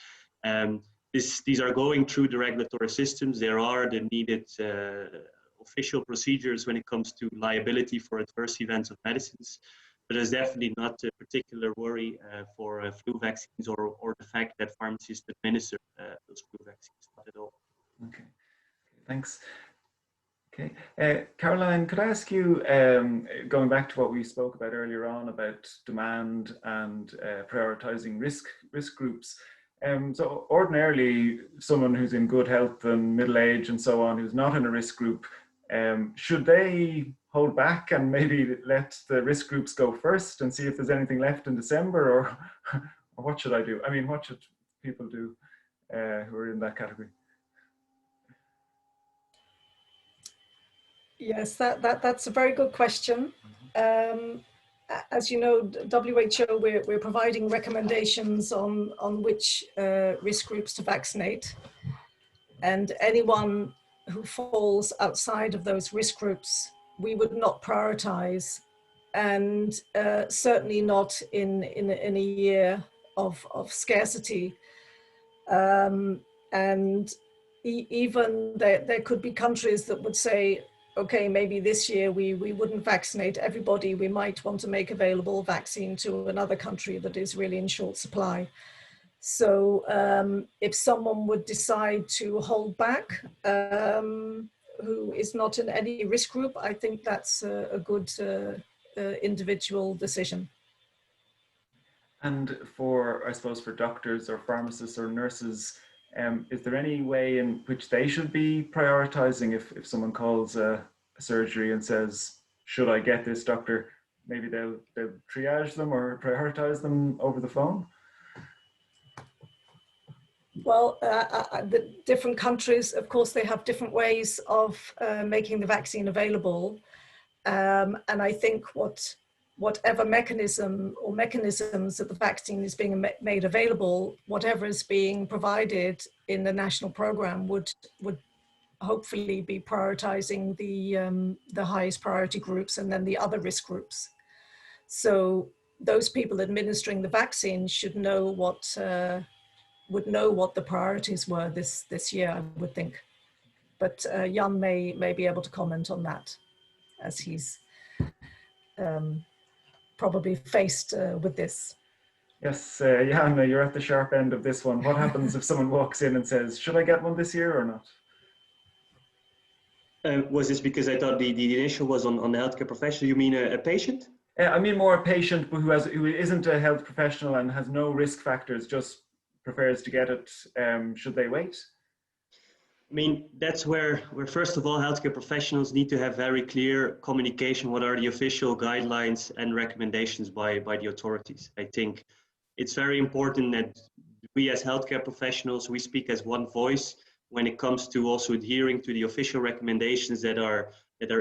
These are going through the regulatory systems. There are the needed official procedures when it comes to liability for adverse events of medicines. But there's definitely not a particular worry for flu vaccines or the fact that pharmacists administer those flu vaccines, not at all. Okay, thanks. Okay, Caroline, could I ask you, going back to what we spoke about earlier on about demand and prioritizing risk groups. So ordinarily, someone who's in good health and middle age and so on, who's not in a risk group, should they hold back and maybe let the risk groups go first and see if there's anything left in December, or what should I do? I mean, what should people do who are in that category? Yes, that's a very good question. As you know, WHO, we're providing recommendations on which risk groups to vaccinate. And anyone who falls outside of those risk groups, we would not prioritize, and certainly not in a year of scarcity. And even there could be countries that would say, okay, maybe this year we wouldn't vaccinate everybody. We might want to make available vaccine to another country that is really in short supply. So if someone would decide to hold back, who is not in any risk group, I think that's a good individual decision. And for, I suppose, for doctors or pharmacists or nurses, is there any way in which they should be prioritizing if someone calls a surgery and says, should I get this, doctor? Maybe they'll triage them or prioritize them over the phone? Well, the different countries, of course, they have different ways of making the vaccine available. And I think whatever mechanism or mechanisms that the vaccine is being made available, whatever is being provided in the national program would hopefully be prioritizing the highest priority groups and then the other risk groups. So those people administering the vaccine should know would know what the priorities were this year, I would think. But Jan may be able to comment on that, as he's probably faced with this. Yes, Jan, you're at the sharp end of this one. What happens if someone walks in and says, should I get one this year or not? Was this because I thought the initial was on the healthcare professional? You mean a patient? I mean more a patient who isn't a health professional and has no risk factors, just prefers to get it. Should they wait? I mean, that's where first of all, healthcare professionals need to have very clear communication. What are the official guidelines and recommendations by the authorities? I think it's very important that we as healthcare professionals, we speak as one voice when it comes to also adhering to the official recommendations that are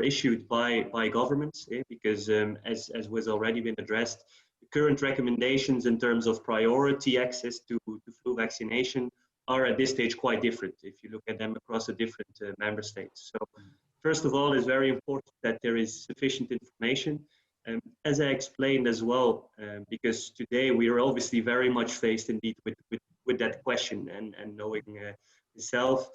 issued by governments, because as was already been addressed, the current recommendations in terms of priority access to flu vaccination are at this stage quite different if you look at them across the different member states. So first of all, it's very important that there is sufficient information. As I explained as well, because today we are obviously very much faced indeed with with that question and knowing itself.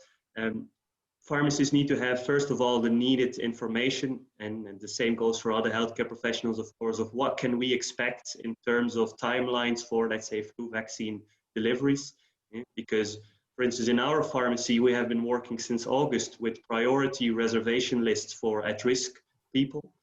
Pharmacists need to have, first of all, the needed information, and the same goes for other healthcare professionals, of course, of what can we expect in terms of timelines for, let's say, flu vaccine deliveries. Because, for instance, in our pharmacy, we have been working since August with priority reservation lists for at-risk people.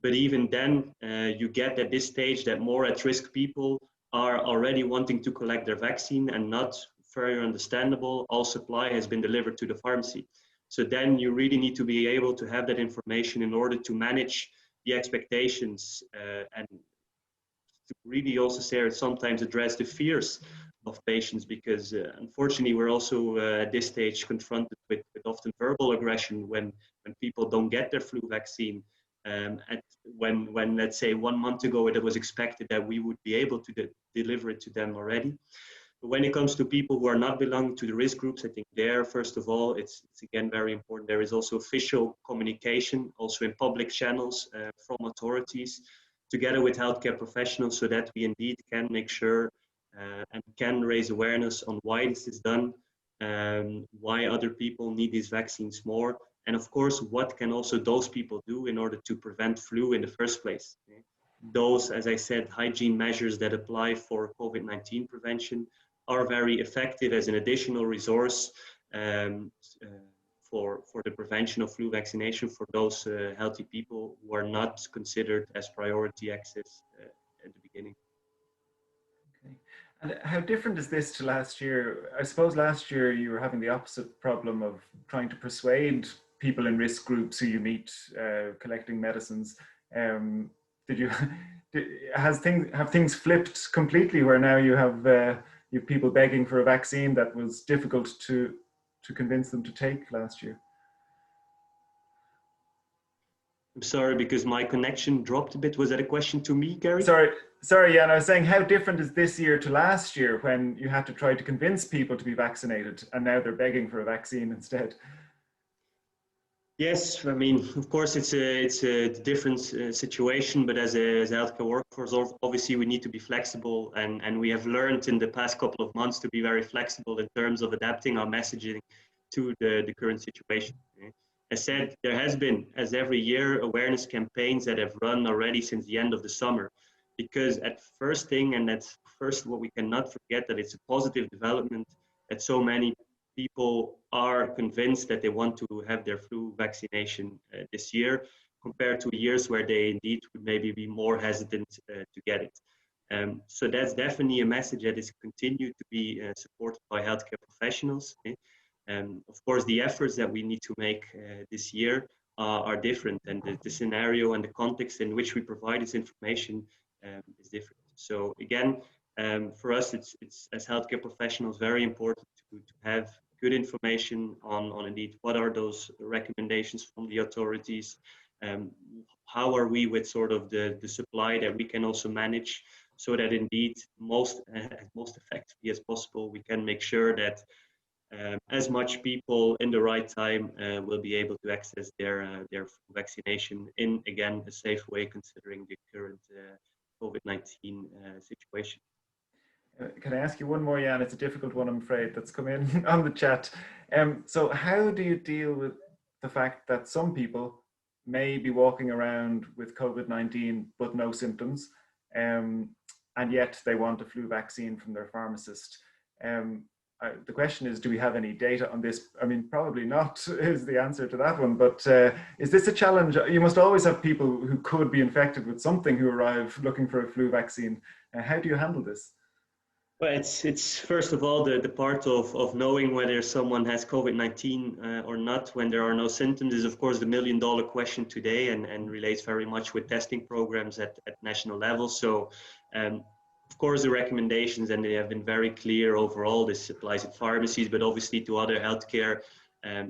But even then, you get at this stage that more at-risk people are already wanting to collect their vaccine, and not, very understandable, all supply has been delivered to the pharmacy. So then you really need to be able to have that information in order to manage the expectations and to really also say sometimes address the fears of patients, because unfortunately we're also at this stage confronted with often verbal aggression when people don't get their flu vaccine. When let's say 1 month ago it was expected that we would be able to deliver it to them already. But when it comes to people who are not belonging to the risk groups, I think there, first of all, it's again very important. There is also official communication, also in public channels from authorities, together with healthcare professionals, so that we indeed can make sure and can raise awareness on why this is done, why other people need these vaccines more, and of course, what can also those people do in order to prevent flu in the first place. Those, as I said, hygiene measures that apply for COVID-19 prevention are very effective as an additional resource for the prevention of flu vaccination for those healthy people who are not considered as priority access at the beginning. Okay. And how different is this to last year? I suppose last year you were having the opposite problem of trying to persuade people in risk groups who you meet collecting medicines. Have things flipped completely, where now you have people begging for a vaccine that was difficult to convince them to take last year? I'm sorry, because my connection dropped a bit. Was that a question to me, Gary? Sorry, Jan. I was saying, how different is this year to last year, when you had to try to convince people to be vaccinated, and now they're begging for a vaccine instead? Yes, I mean, of course, it's a different situation, but as a healthcare workforce, obviously we need to be flexible, and we have learned in the past couple of months to be very flexible in terms of adapting our messaging to the current situation. As said, there has been, as every year, awareness campaigns that have run already since the end of the summer, because at first thing, and that's first what we cannot forget, that it's a positive development that so many people are convinced that they want to have their flu vaccination this year, compared to years where they indeed would maybe be more hesitant to get it. So that's definitely a message that is continued to be supported by healthcare professionals. Of course, the efforts that we need to make this year are different, and the scenario and the context in which we provide this information is different. So again, for us, it's as healthcare professionals very important to have good information on indeed what are those recommendations from the authorities, how are we with sort of the supply that we can also manage, so that indeed most effectively as possible we can make sure that as much people in the right time will be able to access their vaccination in, again, a safe way, considering the current COVID-19 situation. Can I ask you one more, Jan? It's a difficult one, I'm afraid, that's come in on the chat. So how do you deal with the fact that some people may be walking around with COVID-19 but no symptoms, and yet they want a flu vaccine from their pharmacist? The question is, do we have any data on this? I mean, probably not is the answer to that one, but is this a challenge? You must always have people who could be infected with something who arrive looking for a flu vaccine. How do you handle this? Well, it's first of all the part of knowing whether someone has COVID-19 or not when there are no symptoms is, of course, the million-dollar question today, and relates very much with testing programs at national level. So, of course, the recommendations, and they have been very clear overall, this applies at pharmacies, but obviously to other healthcare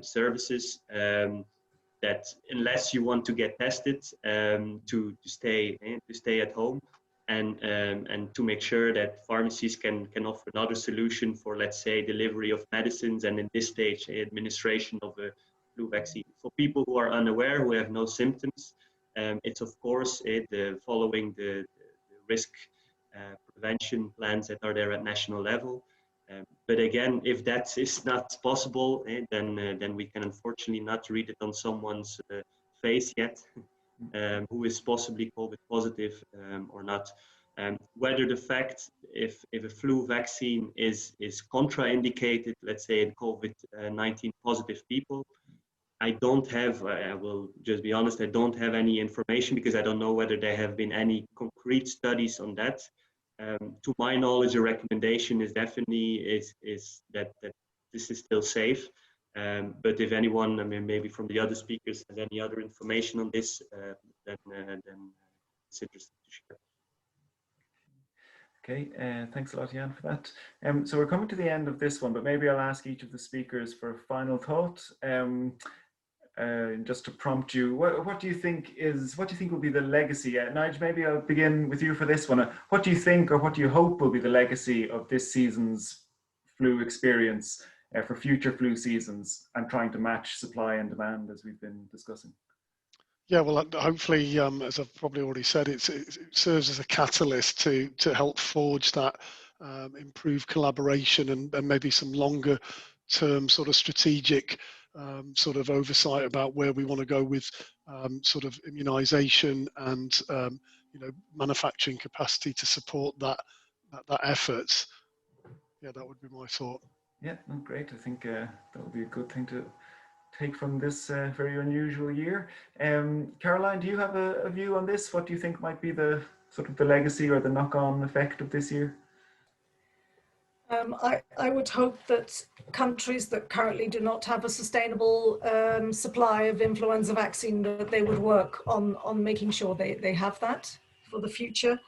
services, that unless you want to get tested, to stay at home. And to make sure that pharmacies can offer another solution for, let's say, delivery of medicines, and in this stage, administration of a flu vaccine. For people who are unaware, who have no symptoms, it's of course following the risk prevention plans that are there at national level. But again, if that is not possible, then we can unfortunately not read it on someone's face yet, who is possibly COVID positive or not. Whether the fact if a flu vaccine is contraindicated, let's say in COVID-19 positive people, I don't have, I will just be honest, I don't have any information because I don't know whether there have been any concrete studies on that. To my knowledge, a recommendation is definitely is that this is still safe. But if anyone, I mean, maybe from the other speakers has any other information on this, then it's interesting to share. Okay, thanks a lot, Jan, for that. So we're coming to the end of this one, but maybe I'll ask each of the speakers for a final thought. Just to prompt you, what do you think will be the legacy? Nigel, maybe I'll begin with you for this one. What do you think, or what do you hope will be the legacy of this season's flu experience for future flu seasons, and trying to match supply and demand as we've been discussing? Yeah, well, hopefully, as I've probably already said, it serves as a catalyst to help forge that improved collaboration and maybe some longer term sort of strategic sort of oversight about where we want to go with sort of immunization and manufacturing capacity to support that effort. Yeah, that would be my thought. Yeah, great. I think that would be a good thing to take from this very unusual year. Caroline, do you have a view on this? What do you think might be the sort of the legacy or the knock-on effect of this year? I would hope that countries that currently do not have a sustainable supply of influenza vaccine, that they would work on making sure they have that for the future.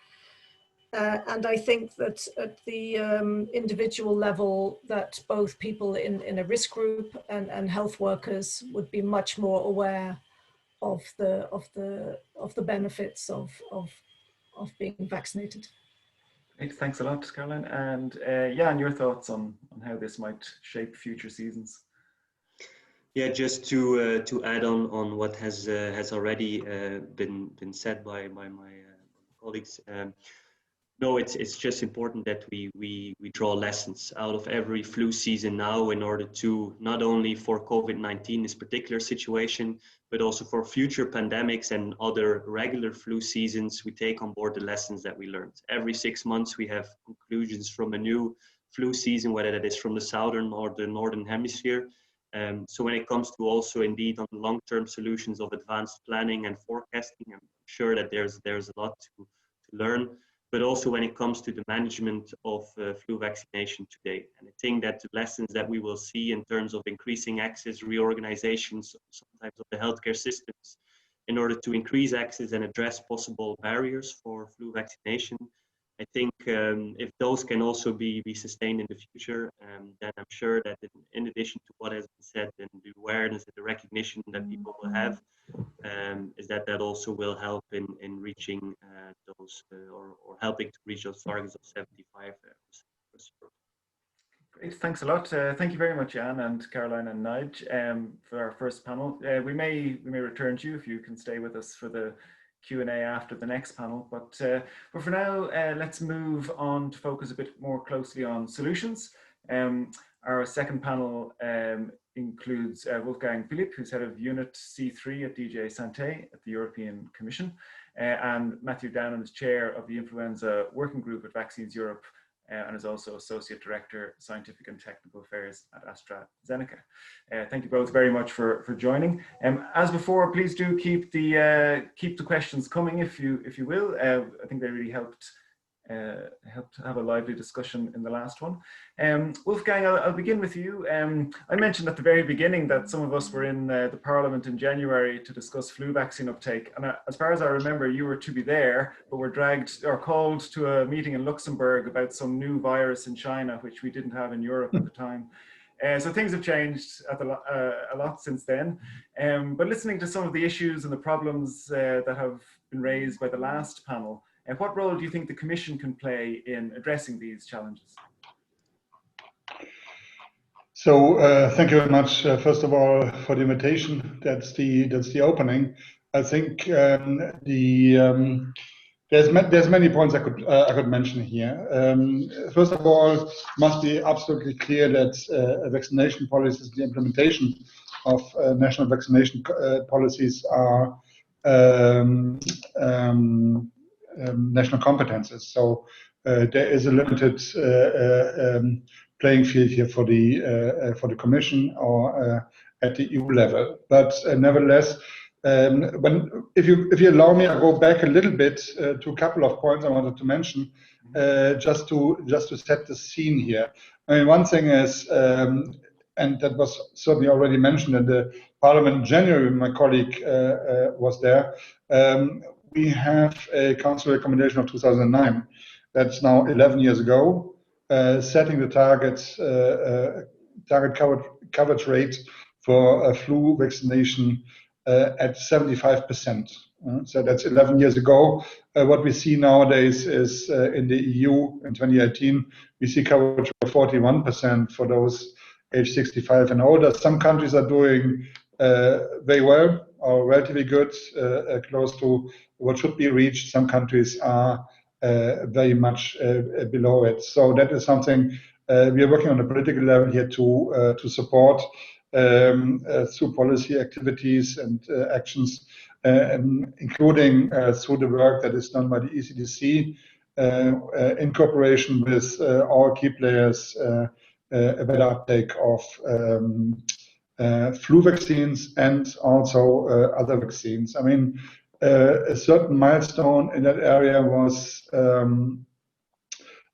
And I think that at the individual level, that both people in a risk group and health workers would be much more aware of the benefits of being vaccinated. Great, thanks a lot, Caroline. And Jan, your thoughts on how this might shape future seasons? Yeah, just to add on what has already been said by my colleagues. No, it's just important that we draw lessons out of every flu season now, in order to not only for COVID-19, this particular situation, but also for future pandemics and other regular flu seasons, we take on board the lessons that we learned. Every 6 months, we have conclusions from a new flu season, whether that is from the southern or the northern hemisphere. So when it comes to also indeed on long-term solutions of advanced planning and forecasting, I'm sure that there's a lot to learn. But also when it comes to the management of flu vaccination today. And I think that the lessons that we will see in terms of increasing access, reorganizations, sometimes of the healthcare systems, in order to increase access and address possible barriers for flu vaccination, I think if those can also be sustained in the future, then I'm sure that in addition to what has been said, and the awareness and the recognition that people will have, is that also will help in reaching those or helping to reach those targets of 75%. Great, thanks a lot. Thank you very much, Jan and Caroline and Nige, for our first panel. We may return to you if you can stay with us for the Q&A after the next panel. But for now, let's move on to focus a bit more closely on solutions. Our second panel includes Wolfgang Philipp, who's head of Unit C3 at DG Santé at the European Commission, and Matthew Downen is chair of the Influenza Working Group at Vaccines Europe, and is also Associate Director, Scientific and Technical Affairs at AstraZeneca. Thank you both very much for joining. As before, please do keep the questions coming if you will. I think they really helped have a lively discussion in the last one. Wolfgang, I'll begin with you. I mentioned at the very beginning that some of us were in the Parliament in January to discuss flu vaccine uptake. And as far as I remember, you were to be there, but were dragged or called to a meeting in Luxembourg about some new virus in China, which we didn't have in Europe at the time. So things have changed a lot since then. But listening to some of the issues and the problems that have been raised by the last panel, what role do you think the Commission can play in addressing these challenges? So thank you very much, first of all, for the invitation. That's the opening. I think There's many points I could mention here. First of all, must be absolutely clear that vaccination policies, the implementation of national vaccination policies are national competences. So there is a limited playing field here for the Commission or at the EU level. But nevertheless, if you allow me, I'll go back a little bit to a couple of points I wanted to mention, just to set the scene here. I mean, one thing is, and that was certainly already mentioned in the Parliament in January, my colleague was there. We have a Council recommendation of 2009. That's now 11 years ago, setting the target coverage rate for flu vaccination at 75%. So that's 11 years ago. What we see nowadays is in the EU in 2018, we see coverage of 41% for those age 65 and older. Some countries are doing very well or relatively good, close to what should be reached. Some countries are very much below it. So that is something we are working on a political level here to support through policy activities and actions, including through the work that is done by the ECDC in cooperation with all key players, a better uptake of flu vaccines and also other vaccines. I mean, a certain milestone in that area was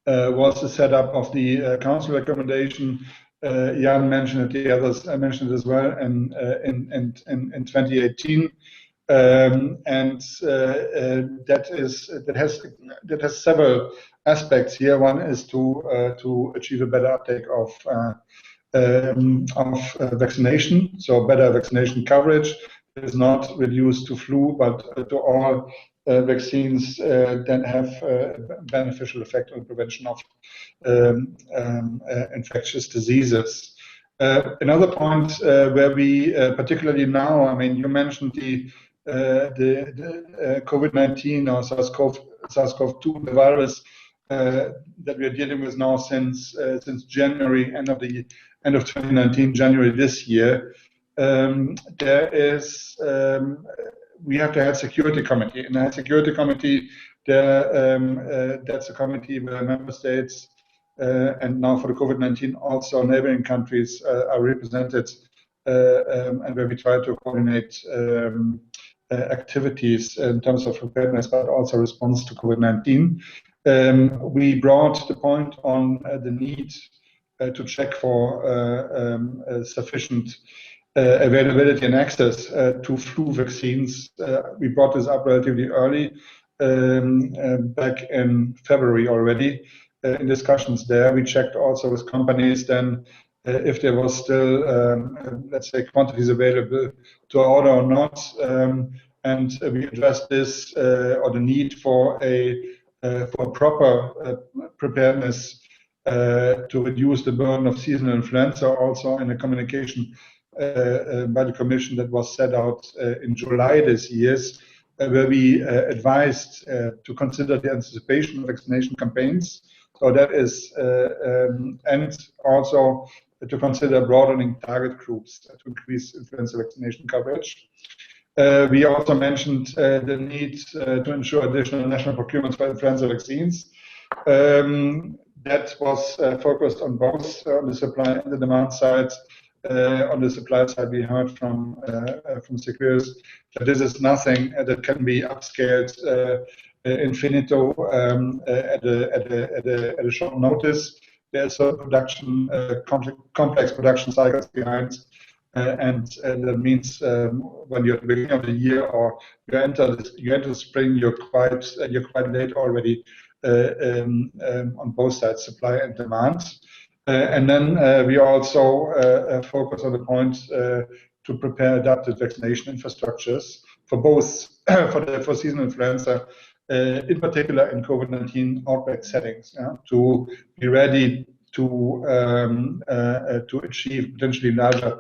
the setup of the Council recommendation. Jan mentioned it, the others I mentioned it as well in 2018, and that has several aspects here. One is to achieve a better uptake of vaccination, so better vaccination coverage is not reduced to flu, but to all vaccines that have a beneficial effect on prevention of infectious diseases. Another point where we, particularly now, I mean, you mentioned the COVID-19 or SARS-CoV-2, the virus that we are dealing with now since January, end of 2019, January this year. There is we have to have security committee, and that security committee, that's a committee where member states and now for the COVID-19 also neighboring countries are represented, and where we try to coordinate activities in terms of preparedness, but also response to COVID-19. We brought the point on the need to check for sufficient availability and access to flu vaccines. We brought this up relatively early, back in February already, in discussions there. We checked also with companies then if there was still, let's say, quantities available to order or not, and we addressed this or the need for proper preparedness to reduce the burden of seasonal influenza, also in a communication by the Commission that was set out in July this year, where we advised to consider the anticipation of vaccination campaigns. So that is, and also to consider broadening target groups to increase influenza vaccination coverage. We also mentioned the need to ensure additional national procurement for influenza vaccines. That was focused on both on the supply and the demand side. On the supply side, we heard from Secures that this is nothing that can be upscaled infinito at a short notice. There's a production complex production cycles behind, and that means when you're at the beginning of the year or you enter the spring, you're quite late already on both sides, supply and demand. And then we also focus on the point to prepare adapted vaccination infrastructures for both for seasonal influenza, in particular in COVID-19 outbreak settings, to be ready to achieve potentially larger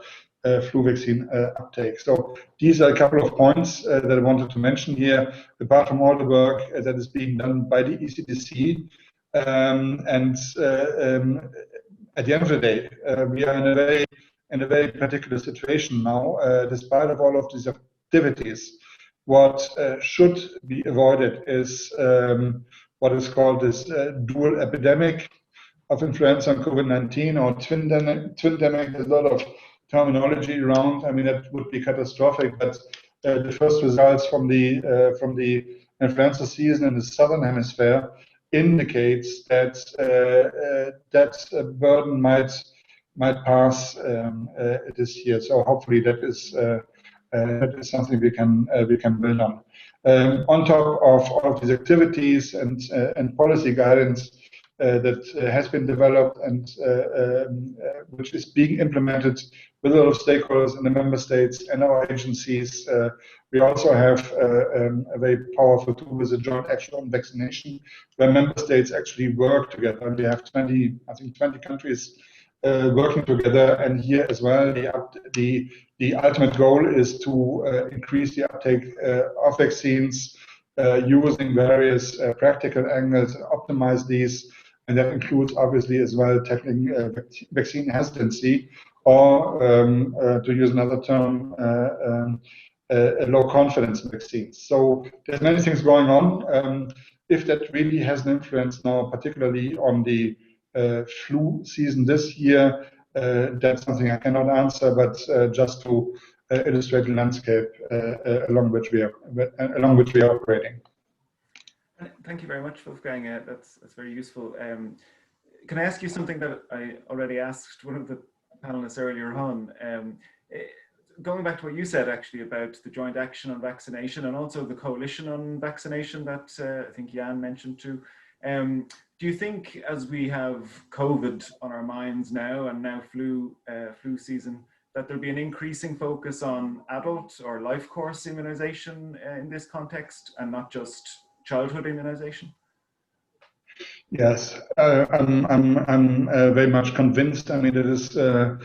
flu vaccine uptake. So these are a couple of points that I wanted to mention here, apart from all the work that is being done by the ECDC. At the end of the day, we are in a very particular situation now, despite of all of these activities. What should be avoided is what is called this dual epidemic of influenza and COVID-19, or twindemic. There's a lot of terminology around. I mean, that would be catastrophic, but the first results from the influenza season in the southern hemisphere indicates that that burden might pass this year. So hopefully that is something we can build on. On top of all of these activities and policy guidance that has been developed and which is being implemented with a lot of stakeholders in the member states and our agencies. We also have a very powerful tool with a joint action on vaccination, where member states actually work together. And we have 20 countries working together. And here as well, the ultimate goal is to increase the uptake of vaccines using various practical angles, optimize these. And that includes obviously as well tackling vaccine hesitancy, or to use another term, low confidence vaccines. So there's many things going on. If that really has an influence now, particularly on the flu season this year, that's something I cannot answer, but just to illustrate the landscape along which we are operating. Thank you very much, Wolfgang. That's very useful. Can I ask you something that I already asked one of the panelists earlier on? Going back to what you said actually about the joint action on vaccination and also the coalition on vaccination that I think Jan mentioned too. Do you think, as we have COVID on our minds now and now flu season, that there'll be an increasing focus on adult or life course immunization in this context and not just childhood immunization? Yes, I'm very much convinced. I mean, that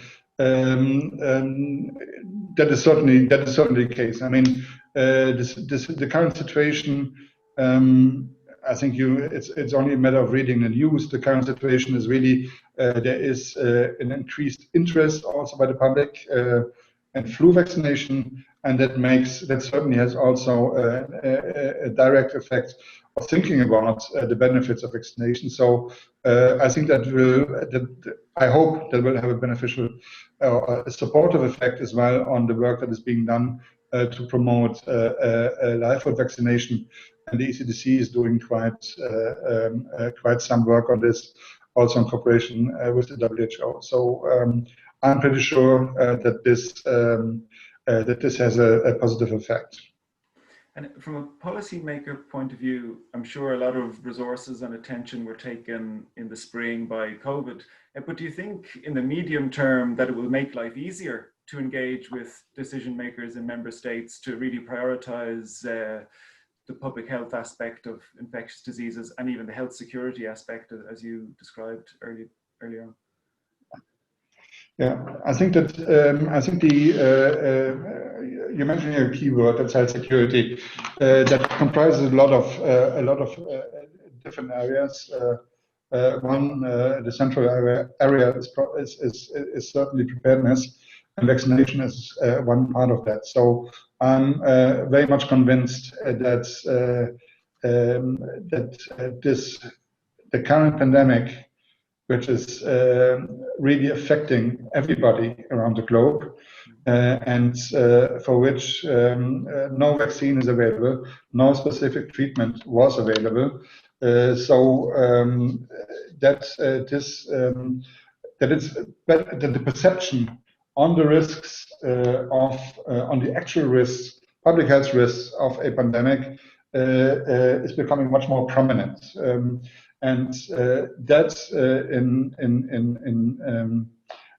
is certainly the case. I mean, the current situation. I think it's only a matter of reading the news. The current situation is really there is an increased interest also by the public in flu vaccination, and that certainly has also a direct effect of thinking about the benefits of vaccination. So I think I hope that will have a beneficial, a supportive effect as well on the work that is being done to promote live vaccination. And the ECDC is doing quite some work on this, also in cooperation with the WHO. So I'm pretty sure that this has a positive effect. And from a policymaker point of view, I'm sure a lot of resources and attention were taken in the spring by COVID. But do you think in the medium term that it will make life easier to engage with decision makers in member states to really prioritize the public health aspect of infectious diseases and even the health security aspect, as you described earlier on? Yeah, I think that you mentioned a key word, that's health security, that comprises a lot of different areas. One, the central area is certainly preparedness, and vaccination is one part of that. So I'm very much convinced that the current pandemic, which is really affecting everybody around the globe, and for which no vaccine is available, no specific treatment was available. So that the perception on the risks on the actual risks, public health risks of a pandemic is becoming much more prominent. And that's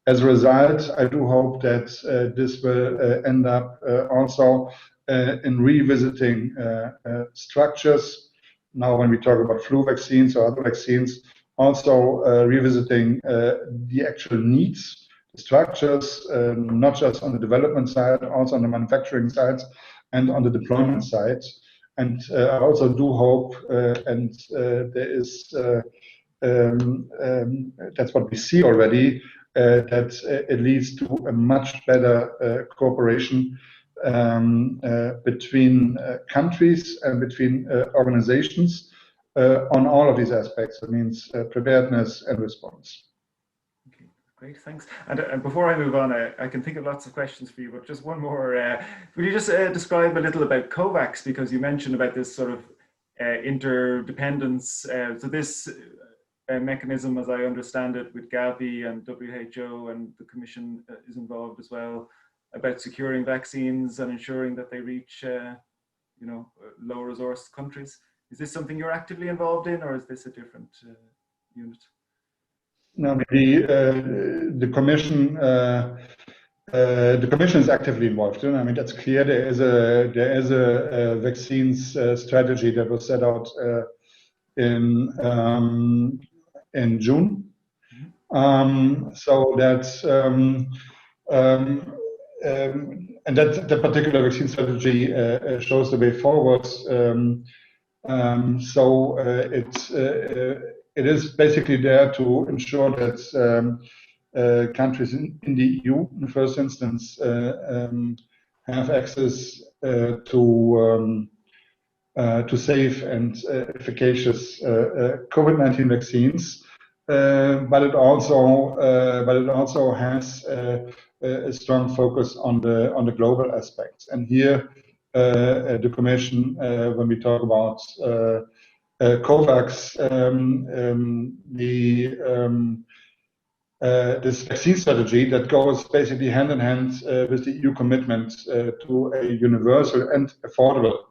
as a result, I do hope that this will end up also in revisiting structures. Now, when we talk about flu vaccines or other vaccines, also revisiting the actual needs, structures, not just on the development side, also on the manufacturing side and on the deployment side. And I also do hope, and there is, that's what we see already, that it leads to a much better cooperation between countries and between organizations on all of these aspects. That means preparedness and response. Okay, great, thanks. And before I move on, I can think of lots of questions for you, but just one more. Would you just describe a little about COVAX, because you mentioned about this sort of interdependence. So this mechanism, as I understand it, with Gavi and WHO and the Commission is involved as well, about securing vaccines and ensuring that they reach, low resource countries. Is this something you're actively involved in, or is this a different unit? No, the Commission. The Commission is actively involved. I mean, that's clear. There is a vaccines strategy that was set out in June. So that's and that the particular vaccine strategy shows the way forward. So it is basically there to ensure that countries in the EU, in the first instance, have access to safe and efficacious COVID-19 vaccines, but it also has a strong focus on the global aspects. And here, the Commission, when we talk about COVAX, this vaccine strategy that goes basically hand in hand with the EU commitment to a universal and affordable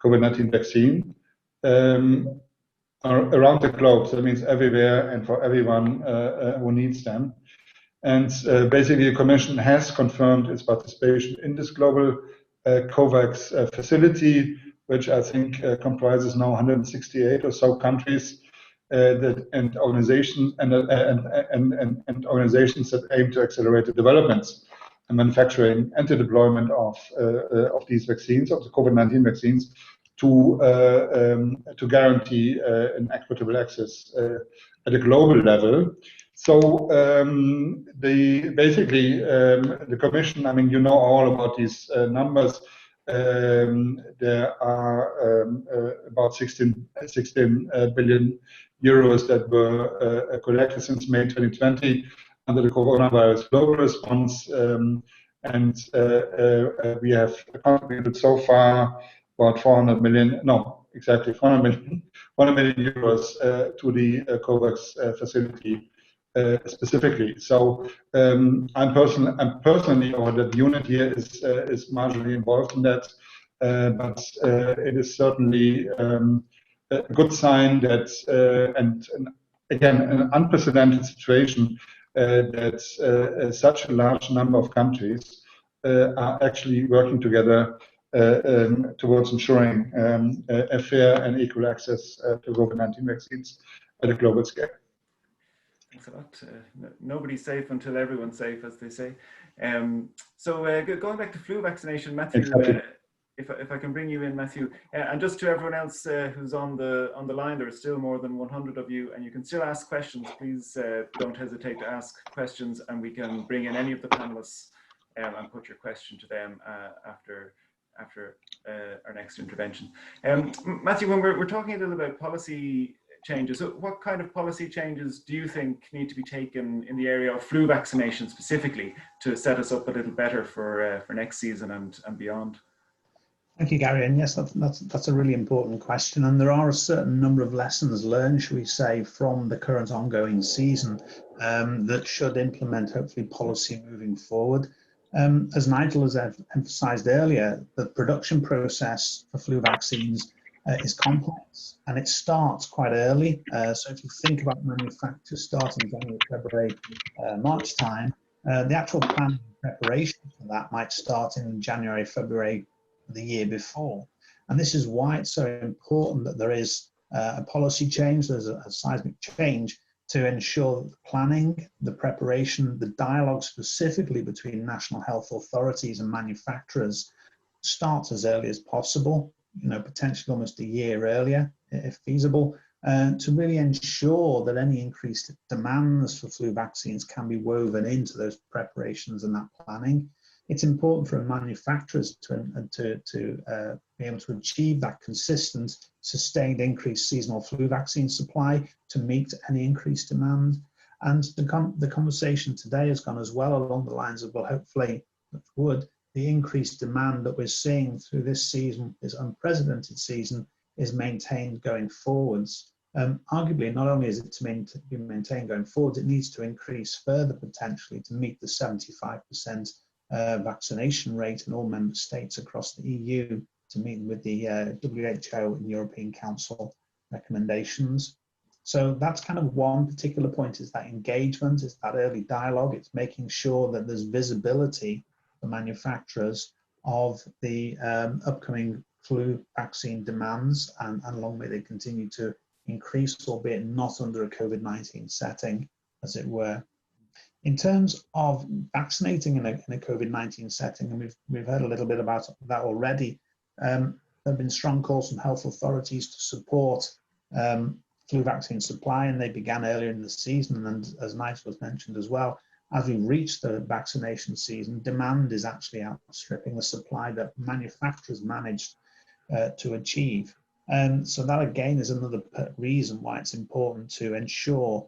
COVID-19 vaccine around the globe. So that means everywhere and for everyone who needs them. And basically, the Commission has confirmed its participation in this global COVAX facility, which I think comprises now 168 or so countries and organizations and organizations that aim to accelerate the development and manufacturing and the deployment of these vaccines, of the COVID-19 vaccines, to guarantee an equitable access at a global level. So the Commission, I mean, you know all about these numbers. There are about 16 billion euros that were collected since May 2020 under the coronavirus global response, and we have contributed so far about 400 million euros to the COVAX facility specifically. So I'm personally, or the unit here is marginally involved in that, but it is certainly a good sign that, and again, an unprecedented situation that such a large number of countries are actually working together towards ensuring a fair and equal access to COVID-19 vaccines at a global scale. Thanks a lot. Nobody's safe until everyone's safe, as they say. So going back to flu vaccination, Matthew, exactly. If I can bring you in, Matthew, and just to everyone else who's on the line, there are still more than 100 of you, and you can still ask questions. Please don't hesitate to ask questions, and we can bring in any of the panelists and put your question to them after our next intervention. Matthew, when we're talking a little about policy changes, so what kind of policy changes do you think need to be taken in the area of flu vaccination specifically to set us up a little better for next season and beyond? Thank you, Gary. And yes, that's a really important question. And there are a certain number of lessons learned, shall we say, from the current ongoing season that should implement, hopefully, policy moving forward. As Nigel has emphasised earlier, the production process for flu vaccines is complex, and it starts quite early. So if you think about manufacture starting January, February, March time, the actual planning and preparation for that might start in January, February the year before. And this is why it's so important that there is a policy change, there's a seismic change to ensure that the planning, the preparation, the dialogue specifically between national health authorities and manufacturers starts as early as possible, potentially almost a year earlier, if feasible, to really ensure that any increased demands for flu vaccines can be woven into those preparations and that planning. It's important for manufacturers to be able to achieve that consistent, sustained increased seasonal flu vaccine supply to meet any increased demand. And the conversation today has gone as well along the lines of, well, hopefully, the increased demand that we're seeing through this season, this unprecedented season, is maintained going forwards. Arguably, not only is it to be maintained going forwards, it needs to increase further potentially to meet the 75% vaccination rate in all member states across the EU to meet with the WHO and European Council recommendations. So that's kind of one particular point, is that engagement, is that early dialogue. It's making sure that there's visibility for manufacturers of the upcoming flu vaccine demands, and along with they continue to increase, albeit not under a COVID-19 setting, as it were. In terms of vaccinating in a COVID-19 setting, and we've heard a little bit about that already, there have been strong calls from health authorities to support flu vaccine supply, and they began earlier in the season. And as Nigel was mentioned as well, as we reach the vaccination season, demand is actually outstripping the supply that manufacturers managed to achieve. So that again is another reason why it's important to ensure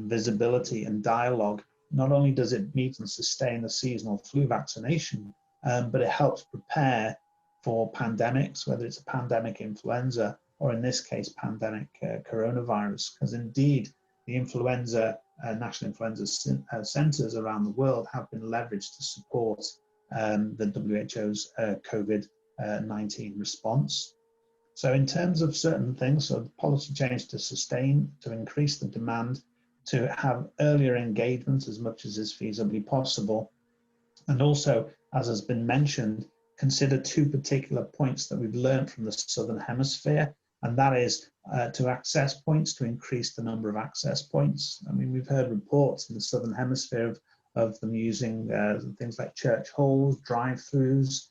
visibility and dialogue. Not only does it meet and sustain the seasonal flu vaccination, but it helps prepare for pandemics, whether it's a pandemic influenza or in this case, pandemic coronavirus, because indeed the influenza, national influenza centres around the world have been leveraged to support the WHO's COVID-19 response. So in terms of certain things, so the policy change to sustain, to increase the demand, to have earlier engagement as much as is feasibly possible, and also, as has been mentioned, consider two particular points that we've learned from the Southern Hemisphere, and that is to access points, to increase the number of access points. I mean, we've heard reports in the Southern Hemisphere of them using things like church halls, drive-thrus,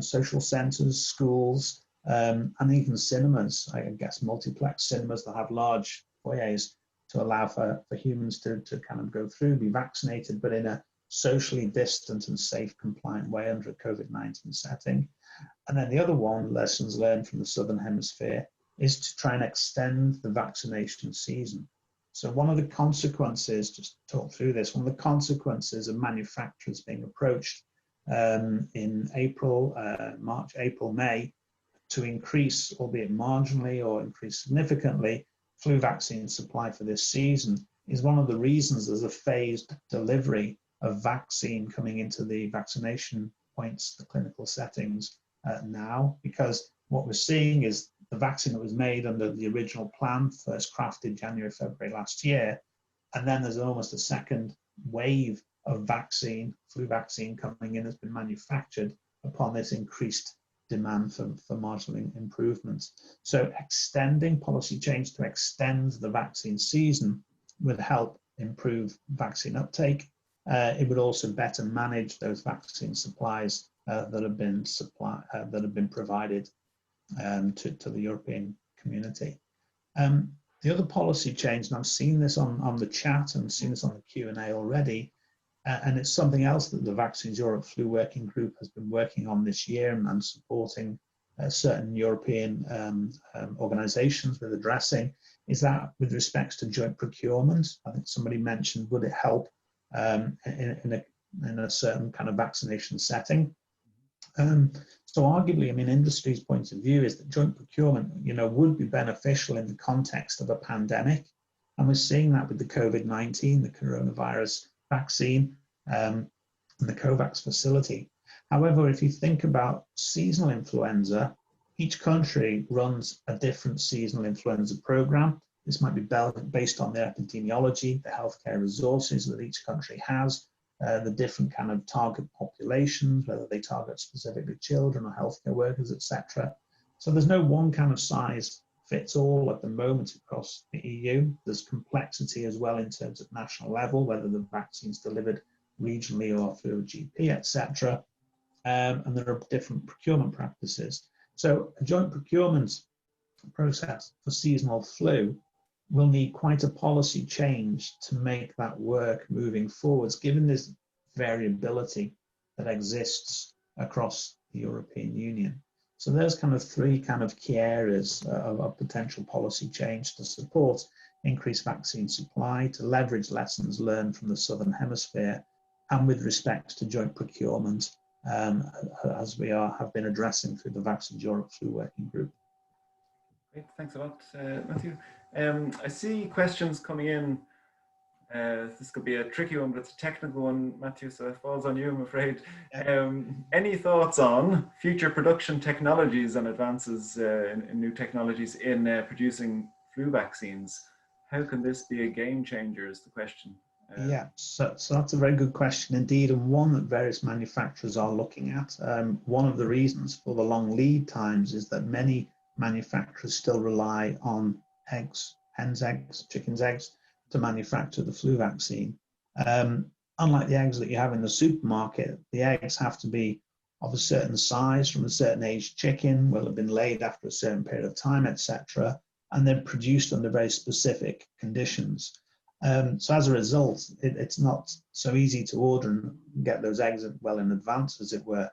social centres, schools, and even cinemas, I guess multiplex cinemas that have large foyers to allow for humans to kind of go through, be vaccinated, but in a socially distant and safe, compliant way under a COVID-19 setting. And then the other one, lessons learned from the Southern Hemisphere, is to try and extend the vaccination season. So one of the consequences, just to talk through this, one of the consequences of manufacturers being approached in March, April, May, to increase, albeit marginally or increase significantly, flu vaccine supply for this season is one of the reasons there's a phased delivery of vaccine coming into the vaccination points, the clinical settings now, because what we're seeing is the vaccine that was made under the original plan, first crafted January, February last year, and then there's almost a second wave of vaccine, flu vaccine coming in, has been manufactured upon this increased demand for marginal improvements. So extending policy change to extend the vaccine season would help improve vaccine uptake. It would also better manage those vaccine supplies that have been provided to the European community. The other policy change, and I've seen this on the chat and seen this on the Q&A already, and it's something else that the Vaccines Europe Flu Working Group has been working on this year and supporting certain European organisations with addressing, is that with respects to joint procurement. I think somebody mentioned, would it help in a certain kind of vaccination setting? So arguably, I mean, industry's point of view is that joint procurement, would be beneficial in the context of a pandemic. And we're seeing that with the COVID-19, the coronavirus vaccine, and the COVAX facility. However, if you think about seasonal influenza, each country runs a different seasonal influenza program. This might be based on the epidemiology, the healthcare resources that each country has, the different kind of target populations, whether they target specifically children or healthcare workers, etc. So there's no one kind of size fits all at the moment across the EU. There's complexity as well in terms of national level, whether the vaccine's delivered regionally or through a GP, etc. And there are different procurement practices. So a joint procurement process for seasonal flu will need quite a policy change to make that work moving forwards, given this variability that exists across the European Union. So there's kind of three kind of key areas of potential policy change to support increased vaccine supply, to leverage lessons learned from the Southern Hemisphere, and with respect to joint procurement, as we have been addressing through the Vaccines Europe Flu Working Group. Great, thanks a lot, Matthew. I see questions coming in. This could be a tricky one, but it's a technical one, Matthew, so it falls on you, I'm afraid. Any thoughts on future production technologies and advances in new technologies in producing flu vaccines? How can this be a game changer is the question. Yeah, so that's a very good question indeed, and one that various manufacturers are looking at. One of the reasons for the long lead times is that many manufacturers still rely on eggs, hens' eggs, chickens' eggs, to manufacture the flu vaccine. Unlike the eggs that you have in the supermarket, the eggs have to be of a certain size from a certain aged chicken, will have been laid after a certain period of time, etc., and then produced under very specific conditions. So as a result, it's not so easy to order and get those eggs well in advance, as it were.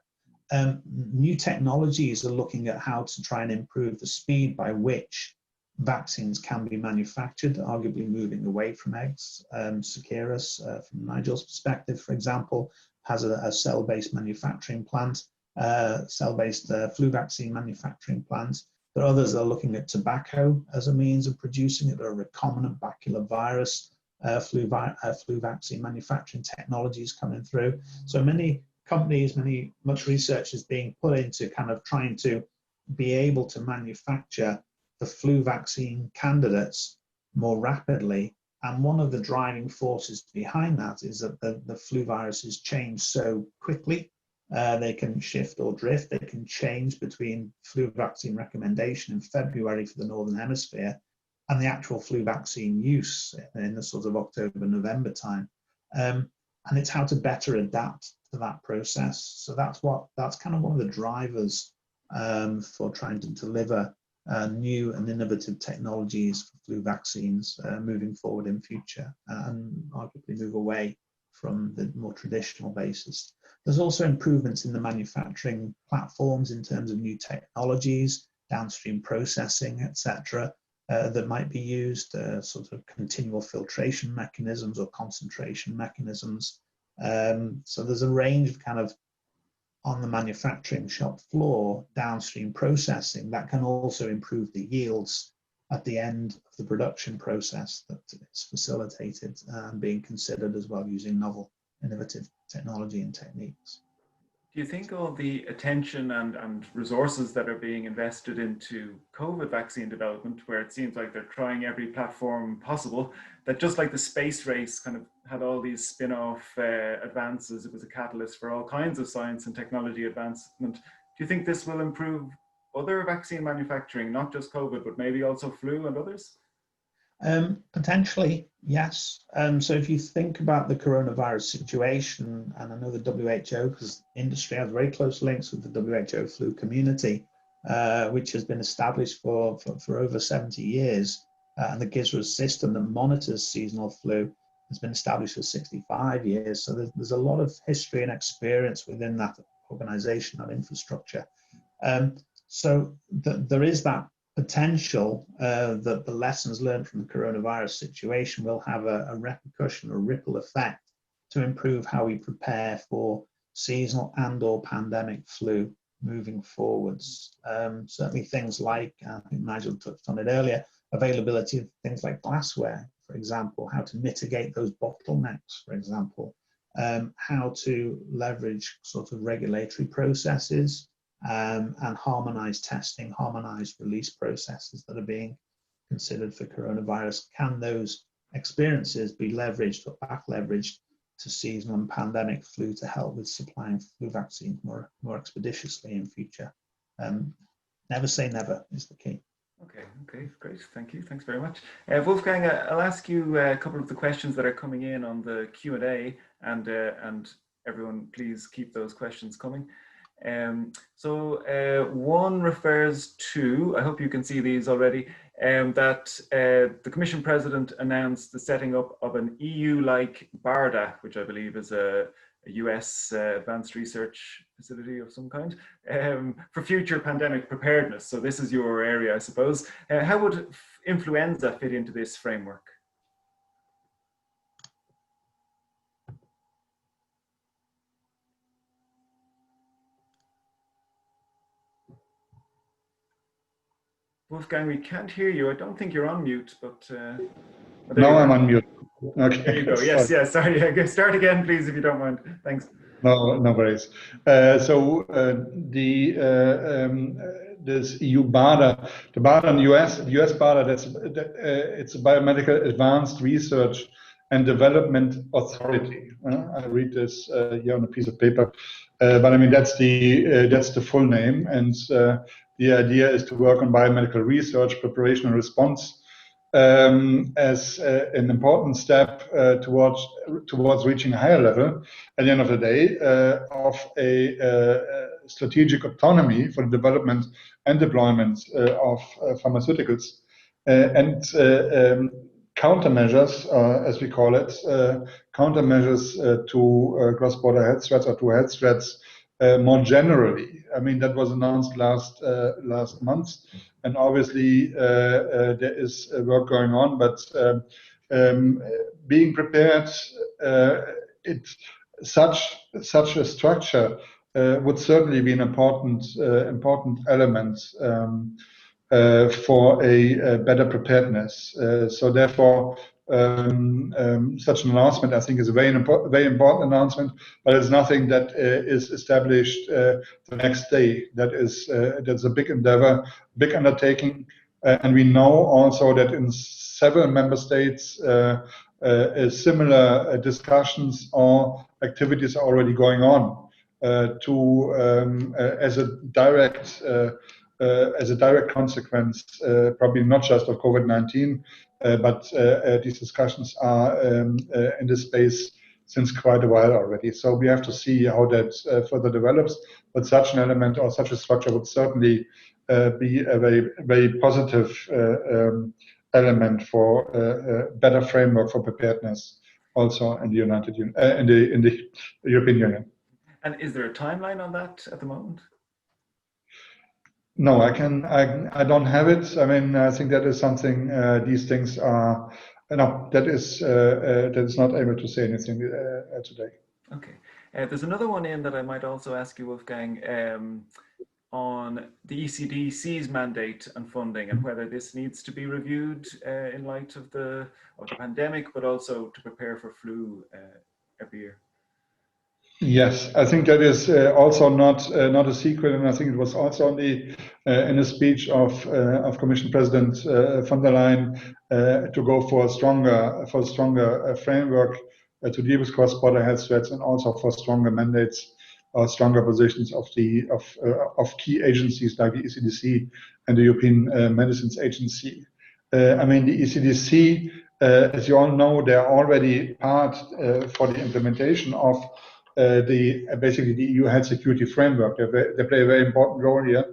New technologies are looking at how to try and improve the speed by which vaccines can be manufactured, arguably moving away from eggs. Seqirus, from Nigel's perspective, for example, has a cell-based manufacturing plant, cell-based flu vaccine manufacturing plant. There are others that are looking at tobacco as a means of producing it. There are recombinant baculovirus flu vaccine manufacturing technologies coming through. So many companies, much research is being put into kind of trying to be able to manufacture the flu vaccine candidates more rapidly. And one of the driving forces behind that is that the flu viruses change so quickly. They can shift or drift. They can change between flu vaccine recommendation in February for the Northern Hemisphere and the actual flu vaccine use in the sort of October, November time. And it's how to better adapt to that process. So that's kind of one of the drivers for trying to deliver new and innovative technologies for flu vaccines moving forward in future, and arguably move away from the more traditional basis. There's also improvements in the manufacturing platforms in terms of new technologies, downstream processing, etc., that might be used, sort of continual filtration mechanisms or concentration mechanisms. So there's a range of kind of on the manufacturing shop floor, downstream processing that can also improve the yields at the end of the production process that is facilitated and being considered as well using novel, innovative technology and techniques. Do you think all the attention and resources that are being invested into COVID vaccine development, where it seems like they're trying every platform possible, that just like the space race kind of had all these spin-off advances, it was a catalyst for all kinds of science and technology advancement. Do you think this will improve other vaccine manufacturing, not just COVID, but maybe also flu and others? Potentially, yes. So if you think about the coronavirus situation, and I know the WHO, because industry has very close links with the WHO flu community, which has been established for over 70 years, and the GISRA system that monitors seasonal flu has been established for 65 years. So there's a lot of history and experience within that organization, that infrastructure. So there is that potential that the lessons learned from the coronavirus situation will have a repercussion or ripple effect to improve how we prepare for seasonal and or pandemic flu moving forwards. Certainly things like, I think Nigel touched on it earlier, availability of things like glassware, for example, how to mitigate those bottlenecks, for example, how to leverage sort of regulatory processes, and harmonized testing, harmonized release processes that are being considered for coronavirus. Can those experiences be leveraged or back leveraged to seasonal and pandemic flu to help with supplying flu vaccines more expeditiously in future? Never say never is the key. Okay, great. Thank you. Thanks very much. Wolfgang, I'll ask you a couple of the questions that are coming in on the Q&A, and everyone, please keep those questions coming. One refers to, I hope you can see these already, that the Commission President announced the setting up of an EU-like BARDA, which I believe is a US advanced research facility of some kind, for future pandemic preparedness. So this is your area, I suppose. How would influenza fit into this framework? Wolfgang, we can't hear you. I don't think you're on mute, but... now I'm on mute. Okay. There you go. Yes, yes. Sorry. Start again, please, if you don't mind. Thanks. No worries. This EU BARDA, the BARDA in the US BARDA, it's a Biomedical Advanced Research and Development Authority. I read this here on a piece of paper, but I mean that's the full name, and the idea is to work on biomedical research, preparation, and response as an important step towards reaching a higher level at the end of the day of a strategic autonomy for the development and deployment of pharmaceuticals and countermeasures, as we call it, countermeasures to cross-border health threats or to health threats more generally. I mean, that was announced last month, and obviously there is work going on, but being prepared, such a structure would certainly be an important element for a better preparedness. So therefore, such an announcement, I think, is a very important announcement, but it's nothing that is established the next day. That's a big endeavor, big undertaking, and we know also that in several member states, similar discussions or activities are already going on as a direct consequence, probably not just of COVID-19, but these discussions are in this space since quite a while already. So we have to see how that further develops. But such an element or such a structure would certainly be a very, very positive element for a better framework for preparedness, also in the in the European Union. And is there a timeline on that at the moment? No, I don't have it. I mean, I think that is something. These things are. No, that is not able to say anything today. Okay. There's another one in that I might also ask you, Wolfgang, on the ECDC's mandate and funding, and whether this needs to be reviewed in light of the pandemic, but also to prepare for flu every year. Yes, I think that is also not a secret, and I think it was also on in the speech of Commission President von der Leyen to go for a stronger framework to deal with cross-border health threats, and also for stronger mandates or stronger positions of key agencies like the ECDC and the European Medicines Agency. I mean, the ECDC, as you all know, they are already part for the implementation of basically the EU health security framework. They play a very important role here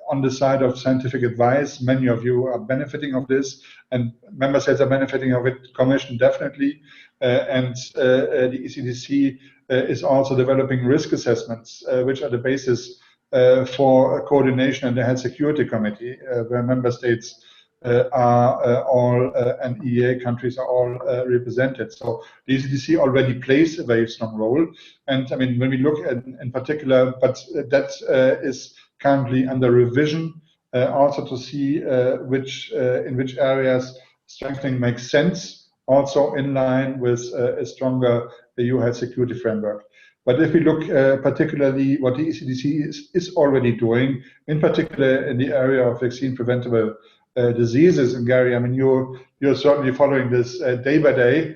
on the side of scientific advice. Many of you are benefiting of this, and member states are benefiting of it. Commission definitely, and the ECDC is also developing risk assessments, which are the basis for coordination in the Health Security Committee, where member states are all and EEA countries are all represented. So the ECDC already plays a very strong role. And I mean, when we look at in particular, but that is currently under revision, also to see in which areas strengthening makes sense, also in line with a stronger EU health security framework. But if we look particularly what the ECDC is already doing, in particular in the area of vaccine preventable diseases, and Gary, I mean, you're certainly following this day by day,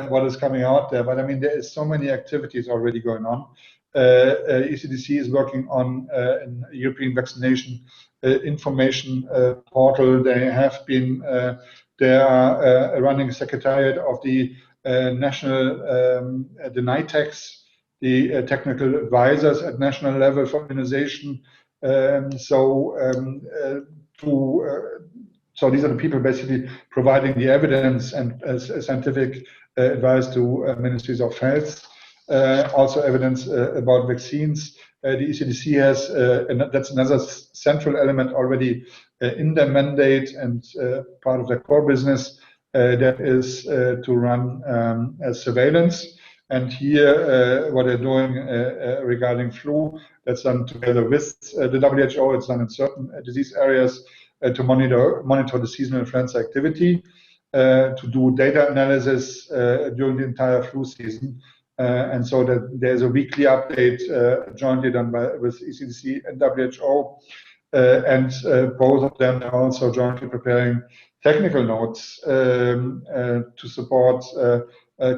what is coming out there. But I mean, there is so many activities already going on. ECDC is working on a European vaccination information portal. They are running a secretariat of the national, the NITEX, the technical advisors at national level for immunization. So these are the people basically providing the evidence and scientific advice to ministries of health. Also evidence about vaccines. The ECDC has, and that's another central element already in their mandate and part of their core business, that is to run surveillance. And here, what they're doing regarding flu, that's done together with the WHO. It's done in certain disease areas to monitor the seasonal influenza activity, to do data analysis during the entire flu season. And so that there's a weekly update jointly done with ECDC and WHO. And both of them are also jointly preparing technical notes to support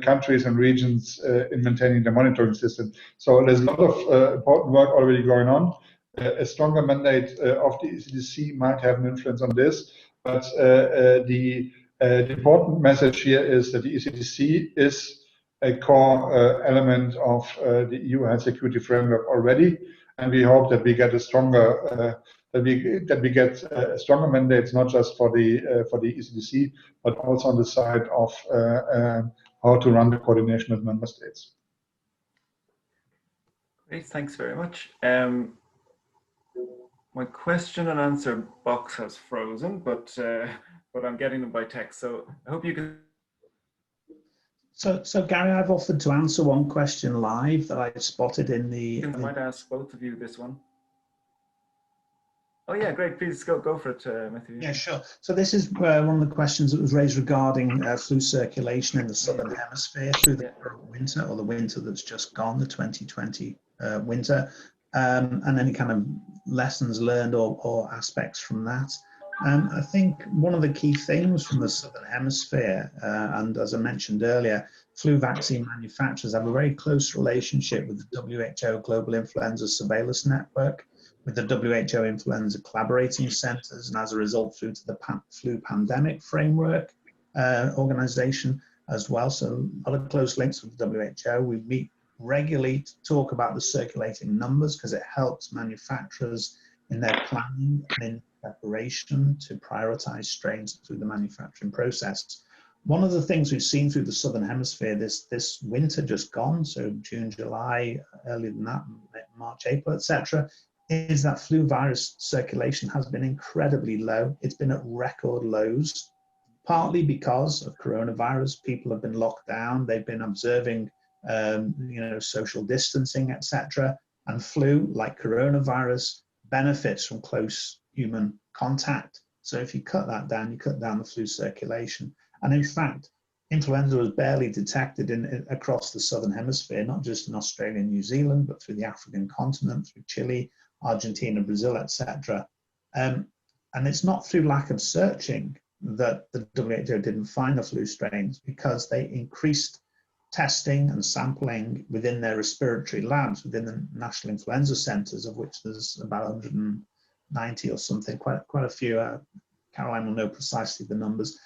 countries and regions in maintaining the monitoring system. So there's a lot of important work already going on. A stronger mandate of the ECDC might have an influence on this, but the important message here is that the ECDC is a core element of the EU health security framework already, and we hope that we get a stronger stronger mandates, not just for the ECDC, but also on the side of how to run the coordination with member states. Great, thanks very much. My question and answer box has frozen, but I'm getting them by text, so I hope you can. So Gary, I've offered to answer one question live that I spotted in the. I might ask both of you this one. Oh yeah, great. Please go for it, Matthew. Yeah, sure. So this is one of the questions that was raised regarding flu circulation in the Southern Hemisphere through the winter, or the winter that's just gone, the 2020 winter, and any kind of lessons learned or aspects from that. I think one of the key themes from the Southern Hemisphere, and as I mentioned earlier, flu vaccine manufacturers have a very close relationship with the WHO Global Influenza Surveillance Network, with the WHO Influenza Collaborating Centers, and as a result through to the Flu Pandemic Framework organization as well. So a lot of close links with the WHO. We meet regularly to talk about the circulating numbers because it helps manufacturers in their planning and in preparation to prioritize strains through the manufacturing process. One of the things we've seen through the Southern Hemisphere this winter just gone, so June, July, earlier than that, March, April, etc., is that flu virus circulation has been incredibly low. It's been at record lows, partly because of coronavirus. People have been locked down. They've been observing, social distancing, etc. And flu, like coronavirus, benefits from close human contact. So if you cut that down, you cut down the flu circulation. And in fact, influenza was barely detected across the Southern Hemisphere, not just in Australia and New Zealand, but through the African continent, through Chile, Argentina, Brazil, etc. And it's not through lack of searching that the WHO didn't find the flu strains, because they increased testing and sampling within their respiratory labs, within the national influenza centers, of which there's about 190 or something, quite a few. Caroline will know precisely the numbers.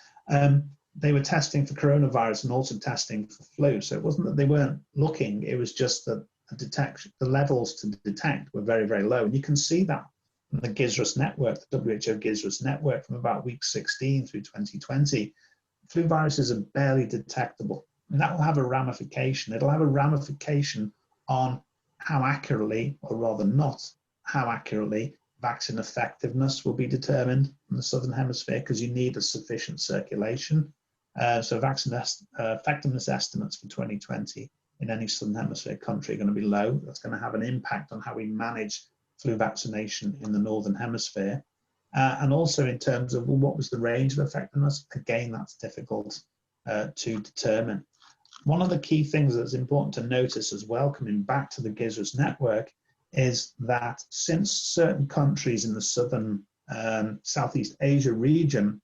They were testing for coronavirus and also testing for flu. So it wasn't that they weren't looking, it was just that the levels to detect were very, very low. And you can see that in the GISRUS network, the WHO GISRUS network, from about week 16 through 2020. Flu viruses are barely detectable. And that will have a ramification. It'll have a ramification on how accurately, or rather not how accurately, vaccine effectiveness will be determined in the Southern Hemisphere, because you need a sufficient circulation. So vaccine effectiveness estimates for 2020 in any Southern Hemisphere country are going to be low. That's going to have an impact on how we manage flu vaccination in the Northern Hemisphere. And also in terms of, well, what was the range of effectiveness? Again, that's difficult to determine. One of the key things that's important to notice as well, coming back to the GISRUS network, is that since certain countries in the southern Southeast Asia region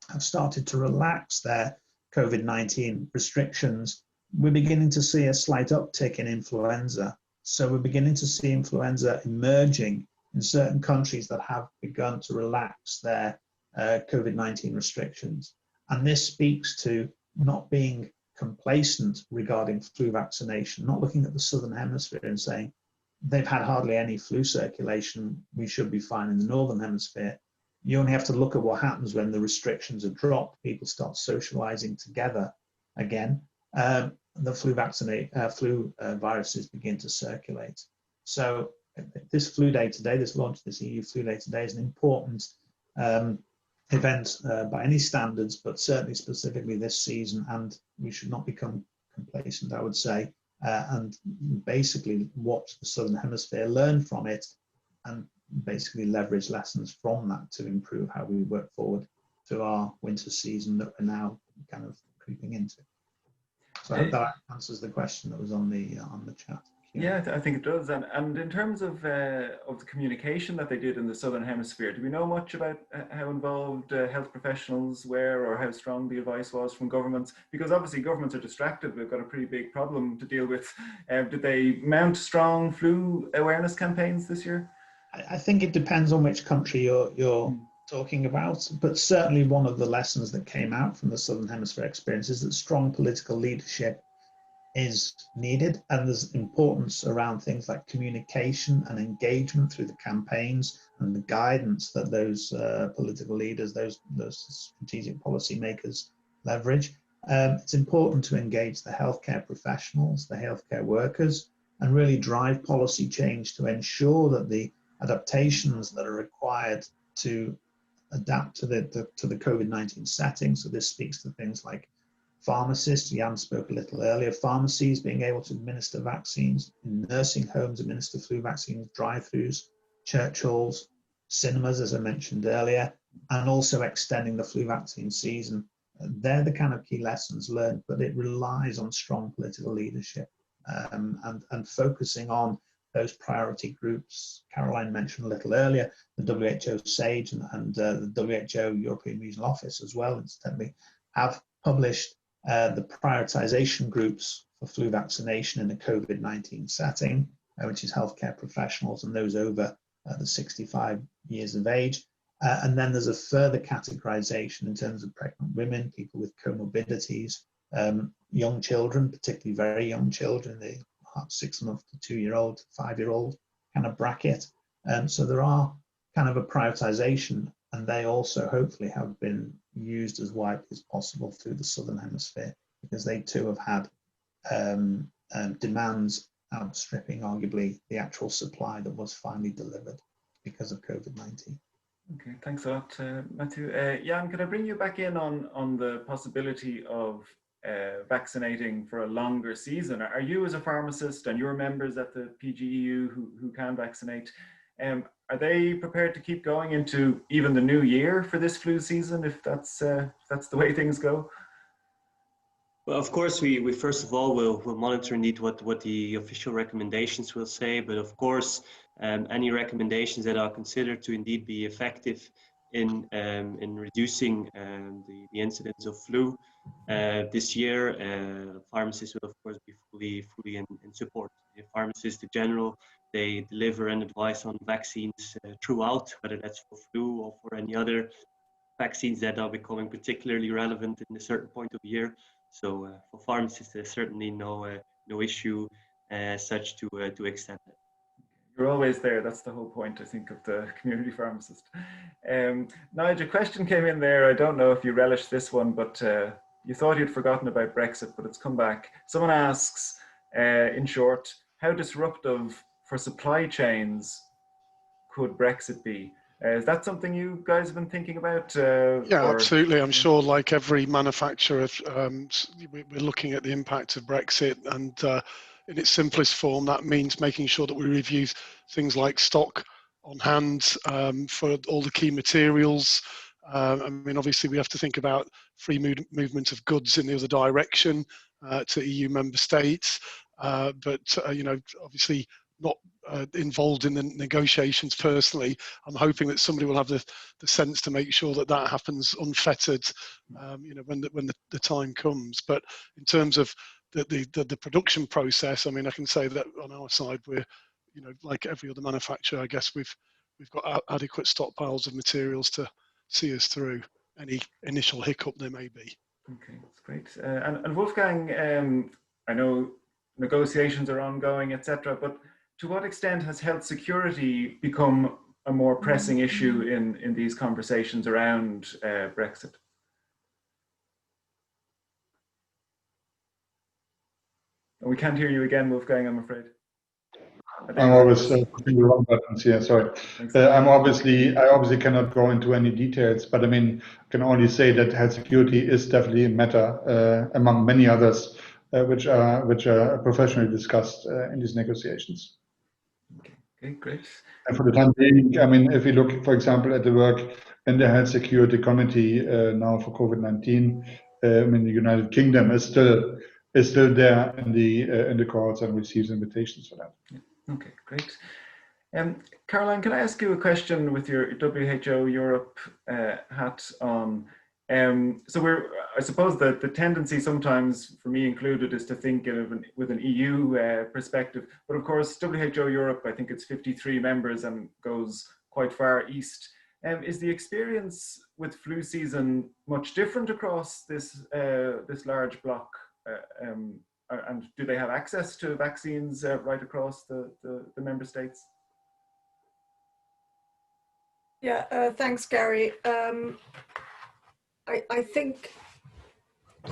have started to relax their COVID-19 restrictions, we're beginning to see a slight uptick in influenza. So we're beginning to see influenza emerging in certain countries that have begun to relax their COVID-19 restrictions. And this speaks to not being complacent regarding flu vaccination, not looking at the Southern Hemisphere and saying, they've had hardly any flu circulation, we should be fine in the Northern Hemisphere. You only have to look at what happens when the restrictions are dropped, people start socializing together again. The flu viruses begin to circulate. So this flu day today, this launch of this EU flu day today is an important event by any standards, but certainly specifically this season, and we should not become complacent, I would say, and basically watch the Southern Hemisphere, learn from it, and basically leverage lessons from that to improve how we work forward to our winter season that we're now kind of creeping into. So I hope that answers the question that was on the chat. Yeah, I think it does. And in terms of the communication that they did in the Southern Hemisphere, do we know much about how involved health professionals were, or how strong the advice was from governments? Because obviously governments are distracted. We've got a pretty big problem to deal with. Did they mount strong flu awareness campaigns this year? I think it depends on which country you're talking about, but certainly one of the lessons that came out from the Southern Hemisphere experience is that strong political leadership is needed, and there's importance around things like communication and engagement through the campaigns and the guidance that those political leaders, those strategic policy makers leverage. It's important to engage the healthcare professionals, the healthcare workers, and really drive policy change to ensure that the adaptations that are required to adapt to the COVID-19 setting. So this speaks to things like pharmacists, Jan spoke a little earlier, pharmacies being able to administer vaccines, in nursing homes administer flu vaccines, drive-thrus, church halls, cinemas, as I mentioned earlier, and also extending the flu vaccine season. They're the kind of key lessons learned, but it relies on strong political leadership and focusing on those priority groups. Caroline mentioned a little earlier, the WHO SAGE and the WHO European Regional Office as well, incidentally, have published the prioritization groups for flu vaccination in the COVID-19 setting, which is healthcare professionals and those over the 65 years of age. And then there's a further categorization in terms of pregnant women, people with comorbidities, young children, particularly very young children, the 6 month to 2-year-old, 5-year-old kind of bracket. So there are kind of a prioritization, and they also hopefully have been used as widely as possible through the Southern Hemisphere, because they too have had demands outstripping arguably the actual supply that was finally delivered because of COVID-19. Okay, thanks a lot, Matthew. Jan, can I bring you back in on the possibility of vaccinating for a longer season? Are you, as a pharmacist, and your members at the PGEU who can vaccinate, are they prepared to keep going into even the new year for this flu season, if that's the way things go? Well, of course, we first of all will monitor indeed what the official recommendations will say, but of course, any recommendations that are considered to indeed be effective in reducing the incidence of flu this year, pharmacists will of course be fully in support. The pharmacists in general, they deliver an advice on vaccines throughout, whether that's for flu or for any other vaccines that are becoming particularly relevant in a certain point of year. So for pharmacists, there's certainly no issue such to extend it. You're always there. That's the whole point, I think, of the community pharmacist. Nigel, a question came in there. I don't know if you relish this one, but you thought you'd forgotten about Brexit, but it's come back. Someone asks, in short, how disruptive for supply chains could Brexit be? Is that something you guys have been thinking about? Yeah, absolutely. I'm sure, like every manufacturer, we're looking at the impact of Brexit, and in its simplest form, that means making sure that we review things like stock on hand for all the key materials. I mean, obviously, we have to think about free movement of goods in the other direction to EU member states, but obviously not involved in the negotiations personally. I'm hoping that somebody will have the sense to make sure that that happens unfettered, when the time comes. But in terms of the production process, I mean, I can say that on our side, we're, you know, like every other manufacturer, I guess we've got adequate stockpiles of materials to see us through any initial hiccup there may be. Okay, that's great. And Wolfgang, I know negotiations are ongoing, etc., but to what extent has health security become a more pressing issue in these conversations around Brexit? We can't hear you again, Wolfgang, I'm afraid. I'm always pushing the wrong buttons here. Sorry. I obviously cannot go into any details, but I mean, I can only say that health security is definitely a matter among many others, which are professionally discussed in these negotiations. Okay, great. And for the time being, I mean, if we look, for example, at the work in the Health Security Committee now for COVID-19, I mean, the United Kingdom is still there in the courts and receives invitations for that. Yeah. Okay, great. Caroline, can I ask you a question with your WHO Europe hat on? So I suppose that the tendency sometimes, for me included, is to think with an EU perspective. But of course, WHO Europe, I think it's 53 members and goes quite far east. Is the experience with flu season much different across this large block? And do they have access to vaccines right across the member states? Yeah, thanks, Gary. I think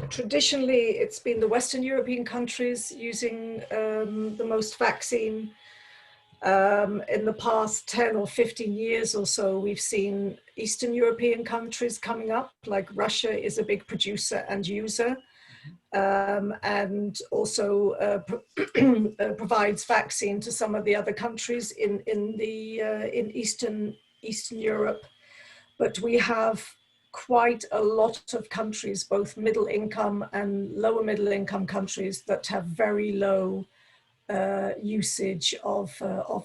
traditionally it's been the Western European countries using the most vaccine. In the past 10 or 15 years or so, we've seen Eastern European countries coming up, like Russia is a big producer and user, and also provides vaccine to some of the other countries in Eastern Europe. But we have quite a lot of countries, both middle income and lower middle income countries, that have very low usage of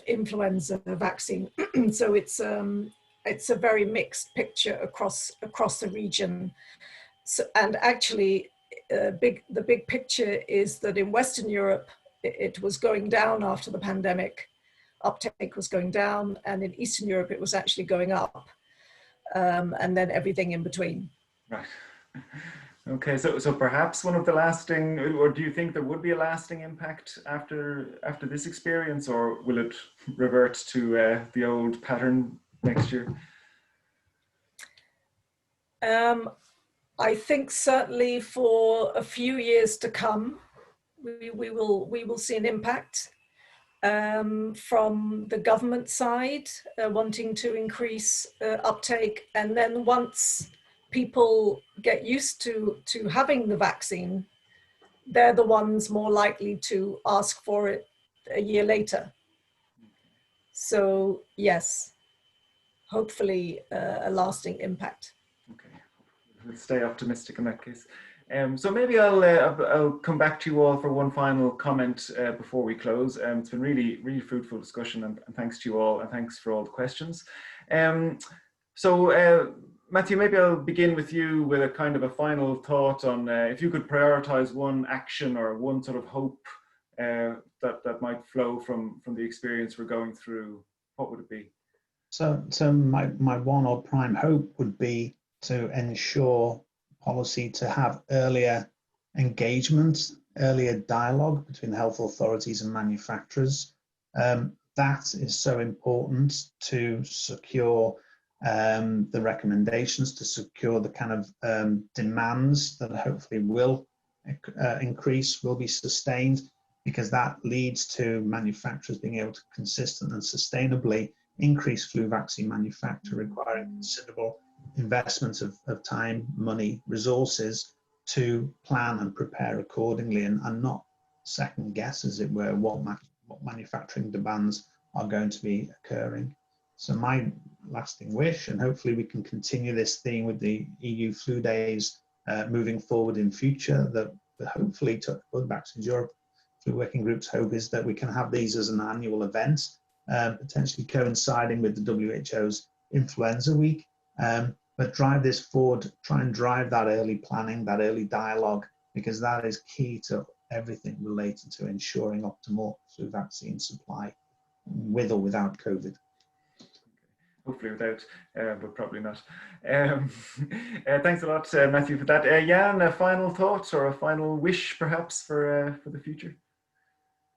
influenza vaccine. So it's a very mixed picture across the region. So, and actually, the big picture is that in Western Europe, it was going down after the pandemic. Uptake was going down, and in Eastern Europe, it was actually going up. And then everything in between. Right. Okay, so perhaps one of the lasting, or do you think there would be a lasting impact after this experience, or will it revert to the old pattern next year? I think certainly for a few years to come, we will see an impact from the government side, wanting to increase uptake, and then once people get used to having the vaccine, they're the ones more likely to ask for it a year later. So yes, hopefully a lasting impact. Okay, let's stay optimistic in that case. So maybe I'll come back to you all for one final comment before we close. It's been really fruitful discussion, and thanks to you all, and thanks for all the questions. So Matthew, maybe I'll begin with you with a kind of a final thought on if you could prioritize one action or one sort of hope that might flow from the experience we're going through, what would it be? So my one or prime hope would be to ensure policy to have earlier engagement, earlier dialogue between health authorities and manufacturers. That is so important to secure the recommendations, to secure the kind of demands that hopefully will increase, will be sustained, because that leads to manufacturers being able to consistently and sustainably increase flu vaccine manufacture, requiring considerable investments of time, money, resources to plan and prepare accordingly, and not second guess, as it were, what manufacturing demands are going to be occurring. So my lasting wish, and hopefully we can continue this theme with the EU Flu Days moving forward in future, that hopefully to Vaccines Europe Flu Working Group's hope is that we can have these as an annual event, potentially coinciding with the WHO's Influenza Week, but drive this forward, try and drive that early planning, that early dialogue, because that is key to everything related to ensuring optimal flu vaccine supply, with or without COVID. Hopefully without, but probably not. Thanks a lot, Matthew, for that. Jan, a final thought or a final wish, perhaps, for the future?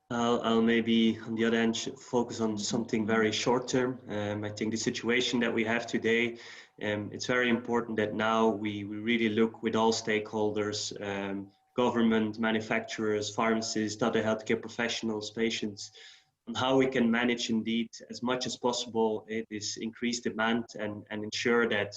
I'll maybe, on the other hand, focus on something very short term. I think the situation that we have today, it's very important that now we really look with all stakeholders, government, manufacturers, pharmacists, other healthcare professionals, patients, on how we can manage indeed as much as possible this increased demand and ensure that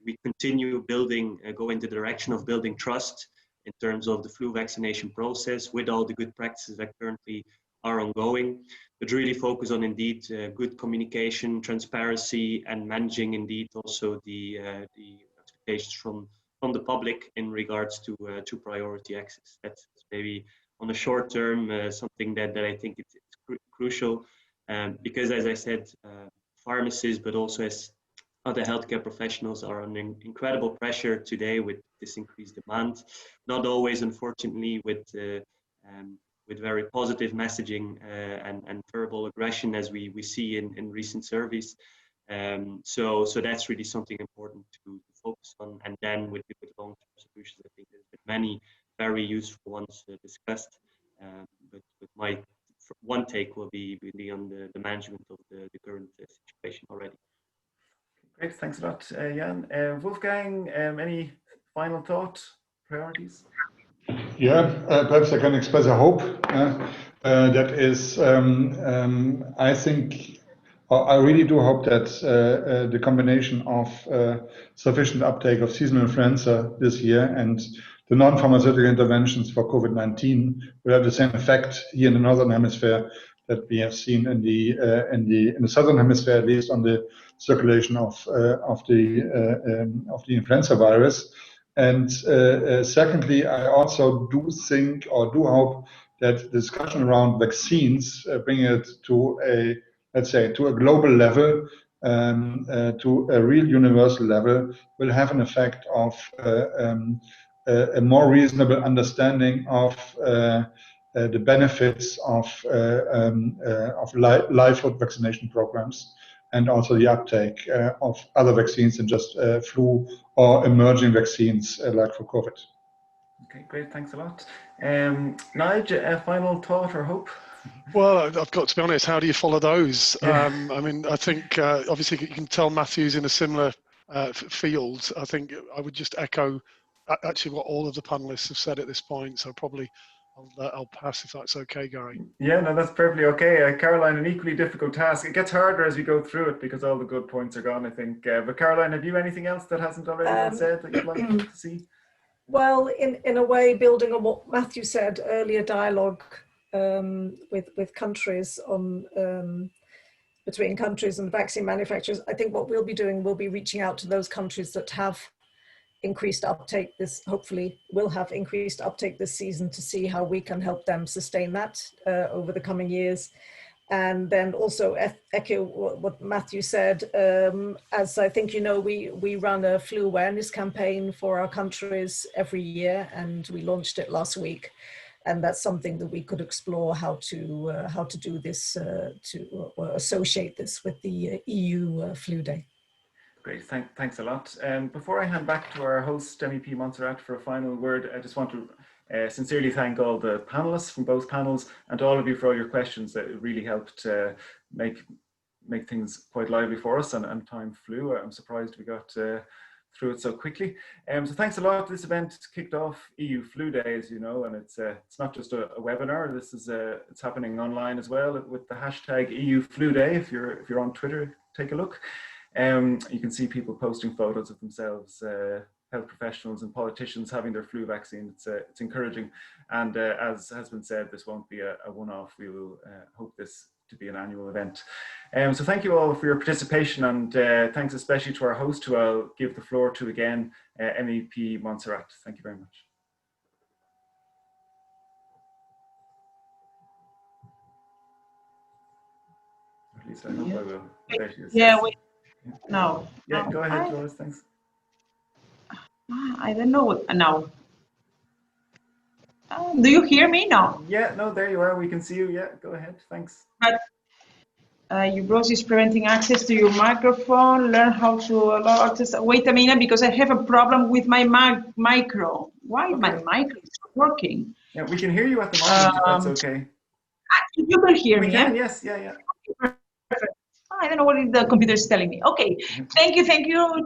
we continue building, go in the direction of building trust in terms of the flu vaccination process with all the good practices that currently are ongoing, but really focus on indeed good communication, transparency, and managing indeed also the expectations from the public in regards to priority access. That's maybe on the short term something that I think it's crucial, because as I said, pharmacists, but also as other healthcare professionals are under incredible pressure today with this increased demand, not always, unfortunately, with very positive messaging and verbal aggression as we see in recent surveys. So that's really something important to focus on. And then with long-term solutions, I think there's been many very useful ones discussed. But my one take will be really on the management of the current situation already. Great, thanks a lot, Jan. Wolfgang, any final thought, priorities? Yeah, perhaps I can express a hope. That is, I think, I really do hope that the combination of sufficient uptake of seasonal influenza this year and the non-pharmaceutical interventions for COVID-19 will have the same effect here in the Northern Hemisphere that we have seen in the Southern Hemisphere, at least on the circulation of the influenza virus. And secondly, I also do think or do hope that the discussion around vaccines bring it to a, let's say, to a global level, to a real universal level, will have an effect of a more reasonable understanding of the benefits of livelihood vaccination programs, and also the uptake of other vaccines than just flu or emerging vaccines like for COVID. Okay, great, thanks a lot. Nigel, a final thought or hope? Well, I've got to be honest, how do you follow those? I mean, I think obviously you can tell Matthew's in a similar field. I think I would just echo actually what all of the panelists have said at this point, so probably I'll pass if that's okay, Gary. Yeah, no, that's perfectly okay. Caroline, an equally difficult task. It gets harder as we go through it because all the good points are gone, I think. But Caroline, have you anything else that hasn't already been said that you'd like to see? Well, in a way, building on what Matthew said earlier, dialogue with countries on between countries and vaccine manufacturers. I think what we'll be doing, we'll be reaching out to those countries that have increased uptake hopefully will have increased uptake this season, to see how we can help them sustain that over the coming years. And then also echo what Matthew said, as I think you know, we run a flu awareness campaign for our countries every year, and we launched it last week. And that's something that we could explore how to do this, or associate this with the EU Flu Day. Great, thanks a lot. Before I hand back to our host, MEP Montserrat, for a final word, I just want to sincerely thank all the panelists from both panels, and to all of you for all your questions. That really helped make things quite lively for us, and time flew. I'm surprised we got through it so quickly. So thanks a lot. This event kicked off EU Flu Day, as you know, and it's not just a webinar. This is it's happening online as well with the hashtag EU Flu Day. If you're on Twitter, take a look. You can see people posting photos of themselves, health professionals and politicians having their flu vaccine. It's encouraging, and as has been said, this won't be a one-off. We will hope this to be an annual event. So thank you all for your participation, and thanks especially to our host, who I'll give the floor to again, MEP Montserrat. Thank you very much. At least I hope I will. There she is. Yeah, no. Yeah, go ahead, Doris, thanks. I don't know now. Do you hear me? No. Yeah, no, there you are. We can see you. Yeah, go ahead. Thanks. But your browser is preventing access to your microphone. Learn how to allow access. Wait a minute, because I have a problem with my micro. Why my micro is not working? Yeah, we can hear you at the moment, if that's okay. You can hear We me, can, yeah? yes, yeah. Perfect. I don't know what the computer is telling me. Okay, thank you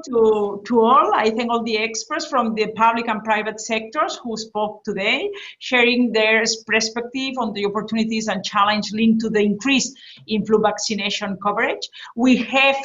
to all. I thank all the experts from the public and private sectors who spoke today, sharing their perspective on the opportunities and challenge linked to the increase in flu vaccination coverage. We have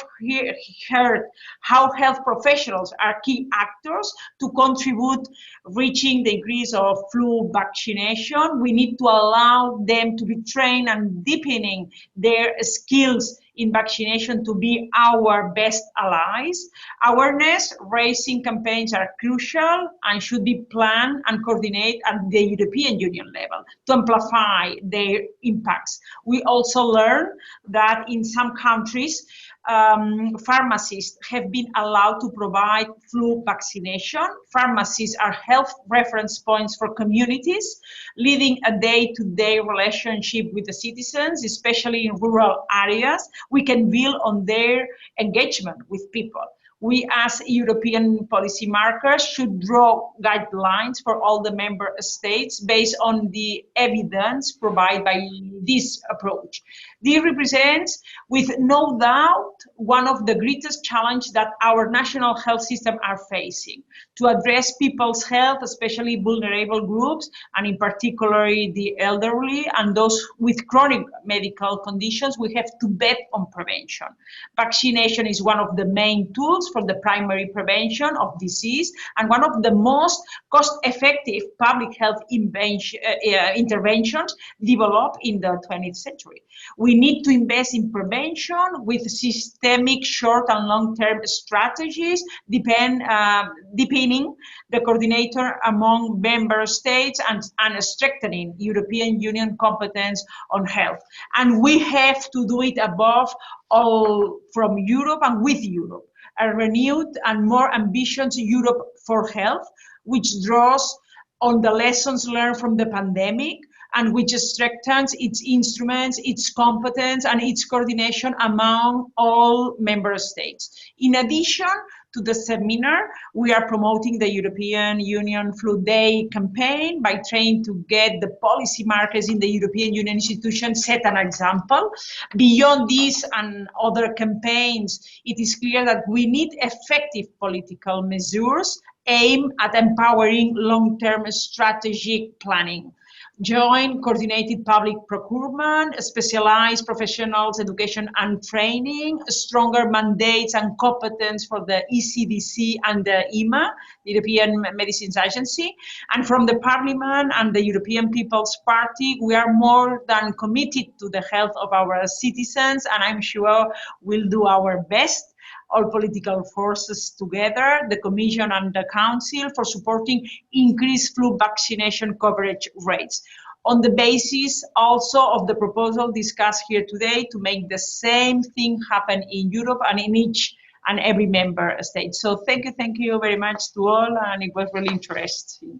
heard how health professionals are key actors to contribute reaching the increase of flu vaccination. We need to allow them to be trained and deepening their skills in vaccination to be our best allies. Awareness raising campaigns are crucial and should be planned and coordinated at the European Union level to amplify their impacts. We also learned that in some countries, pharmacists have been allowed to provide flu vaccination. Pharmacists are health reference points for communities, leading a day-to-day relationship with the citizens, especially in rural areas. We can build on their engagement with people. We as European policy markers should draw guidelines for all the member states based on the evidence provided by this approach. This represents, with no doubt, one of the greatest challenges that our national health system are facing. To address people's health, especially vulnerable groups, and in particular the elderly and those with chronic medical conditions, we have to bet on prevention. Vaccination is one of the main tools for the primary prevention of disease and one of the most cost-effective public health interventions developed in the 20th century. We need to invest in prevention with systemic short and long-term strategies, deepening the coordinator among member states and strengthening European Union competence on health. And we have to do it above all from Europe and with Europe. A renewed and more ambitious Europe for health, which draws on the lessons learned from the pandemic and which strengthens its instruments, its competence, and its coordination among all member states. In addition to the seminar, we are promoting the European Union Flu Day campaign by trying to get the policy makers in the European Union institutions set an example. Beyond this and other campaigns, it is clear that we need effective political measures aimed at empowering long-term strategic planning. Joint coordinated public procurement, specialized professionals, education and training, stronger mandates and competence for the ECDC and the EMA, the European Medicines Agency. And from the Parliament and the European People's Party, we are more than committed to the health of our citizens, and I'm sure we'll do our best, all political forces together, the Commission and the Council, for supporting increased flu vaccination coverage rates, on the basis also of the proposal discussed here today to make the same thing happen in Europe and in each and every member state. So thank you very much to all, and it was really interesting.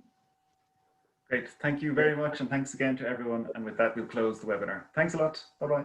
Great, thank you very much, and thanks again to everyone. And with that, we'll close the webinar. Thanks a lot. Bye-bye.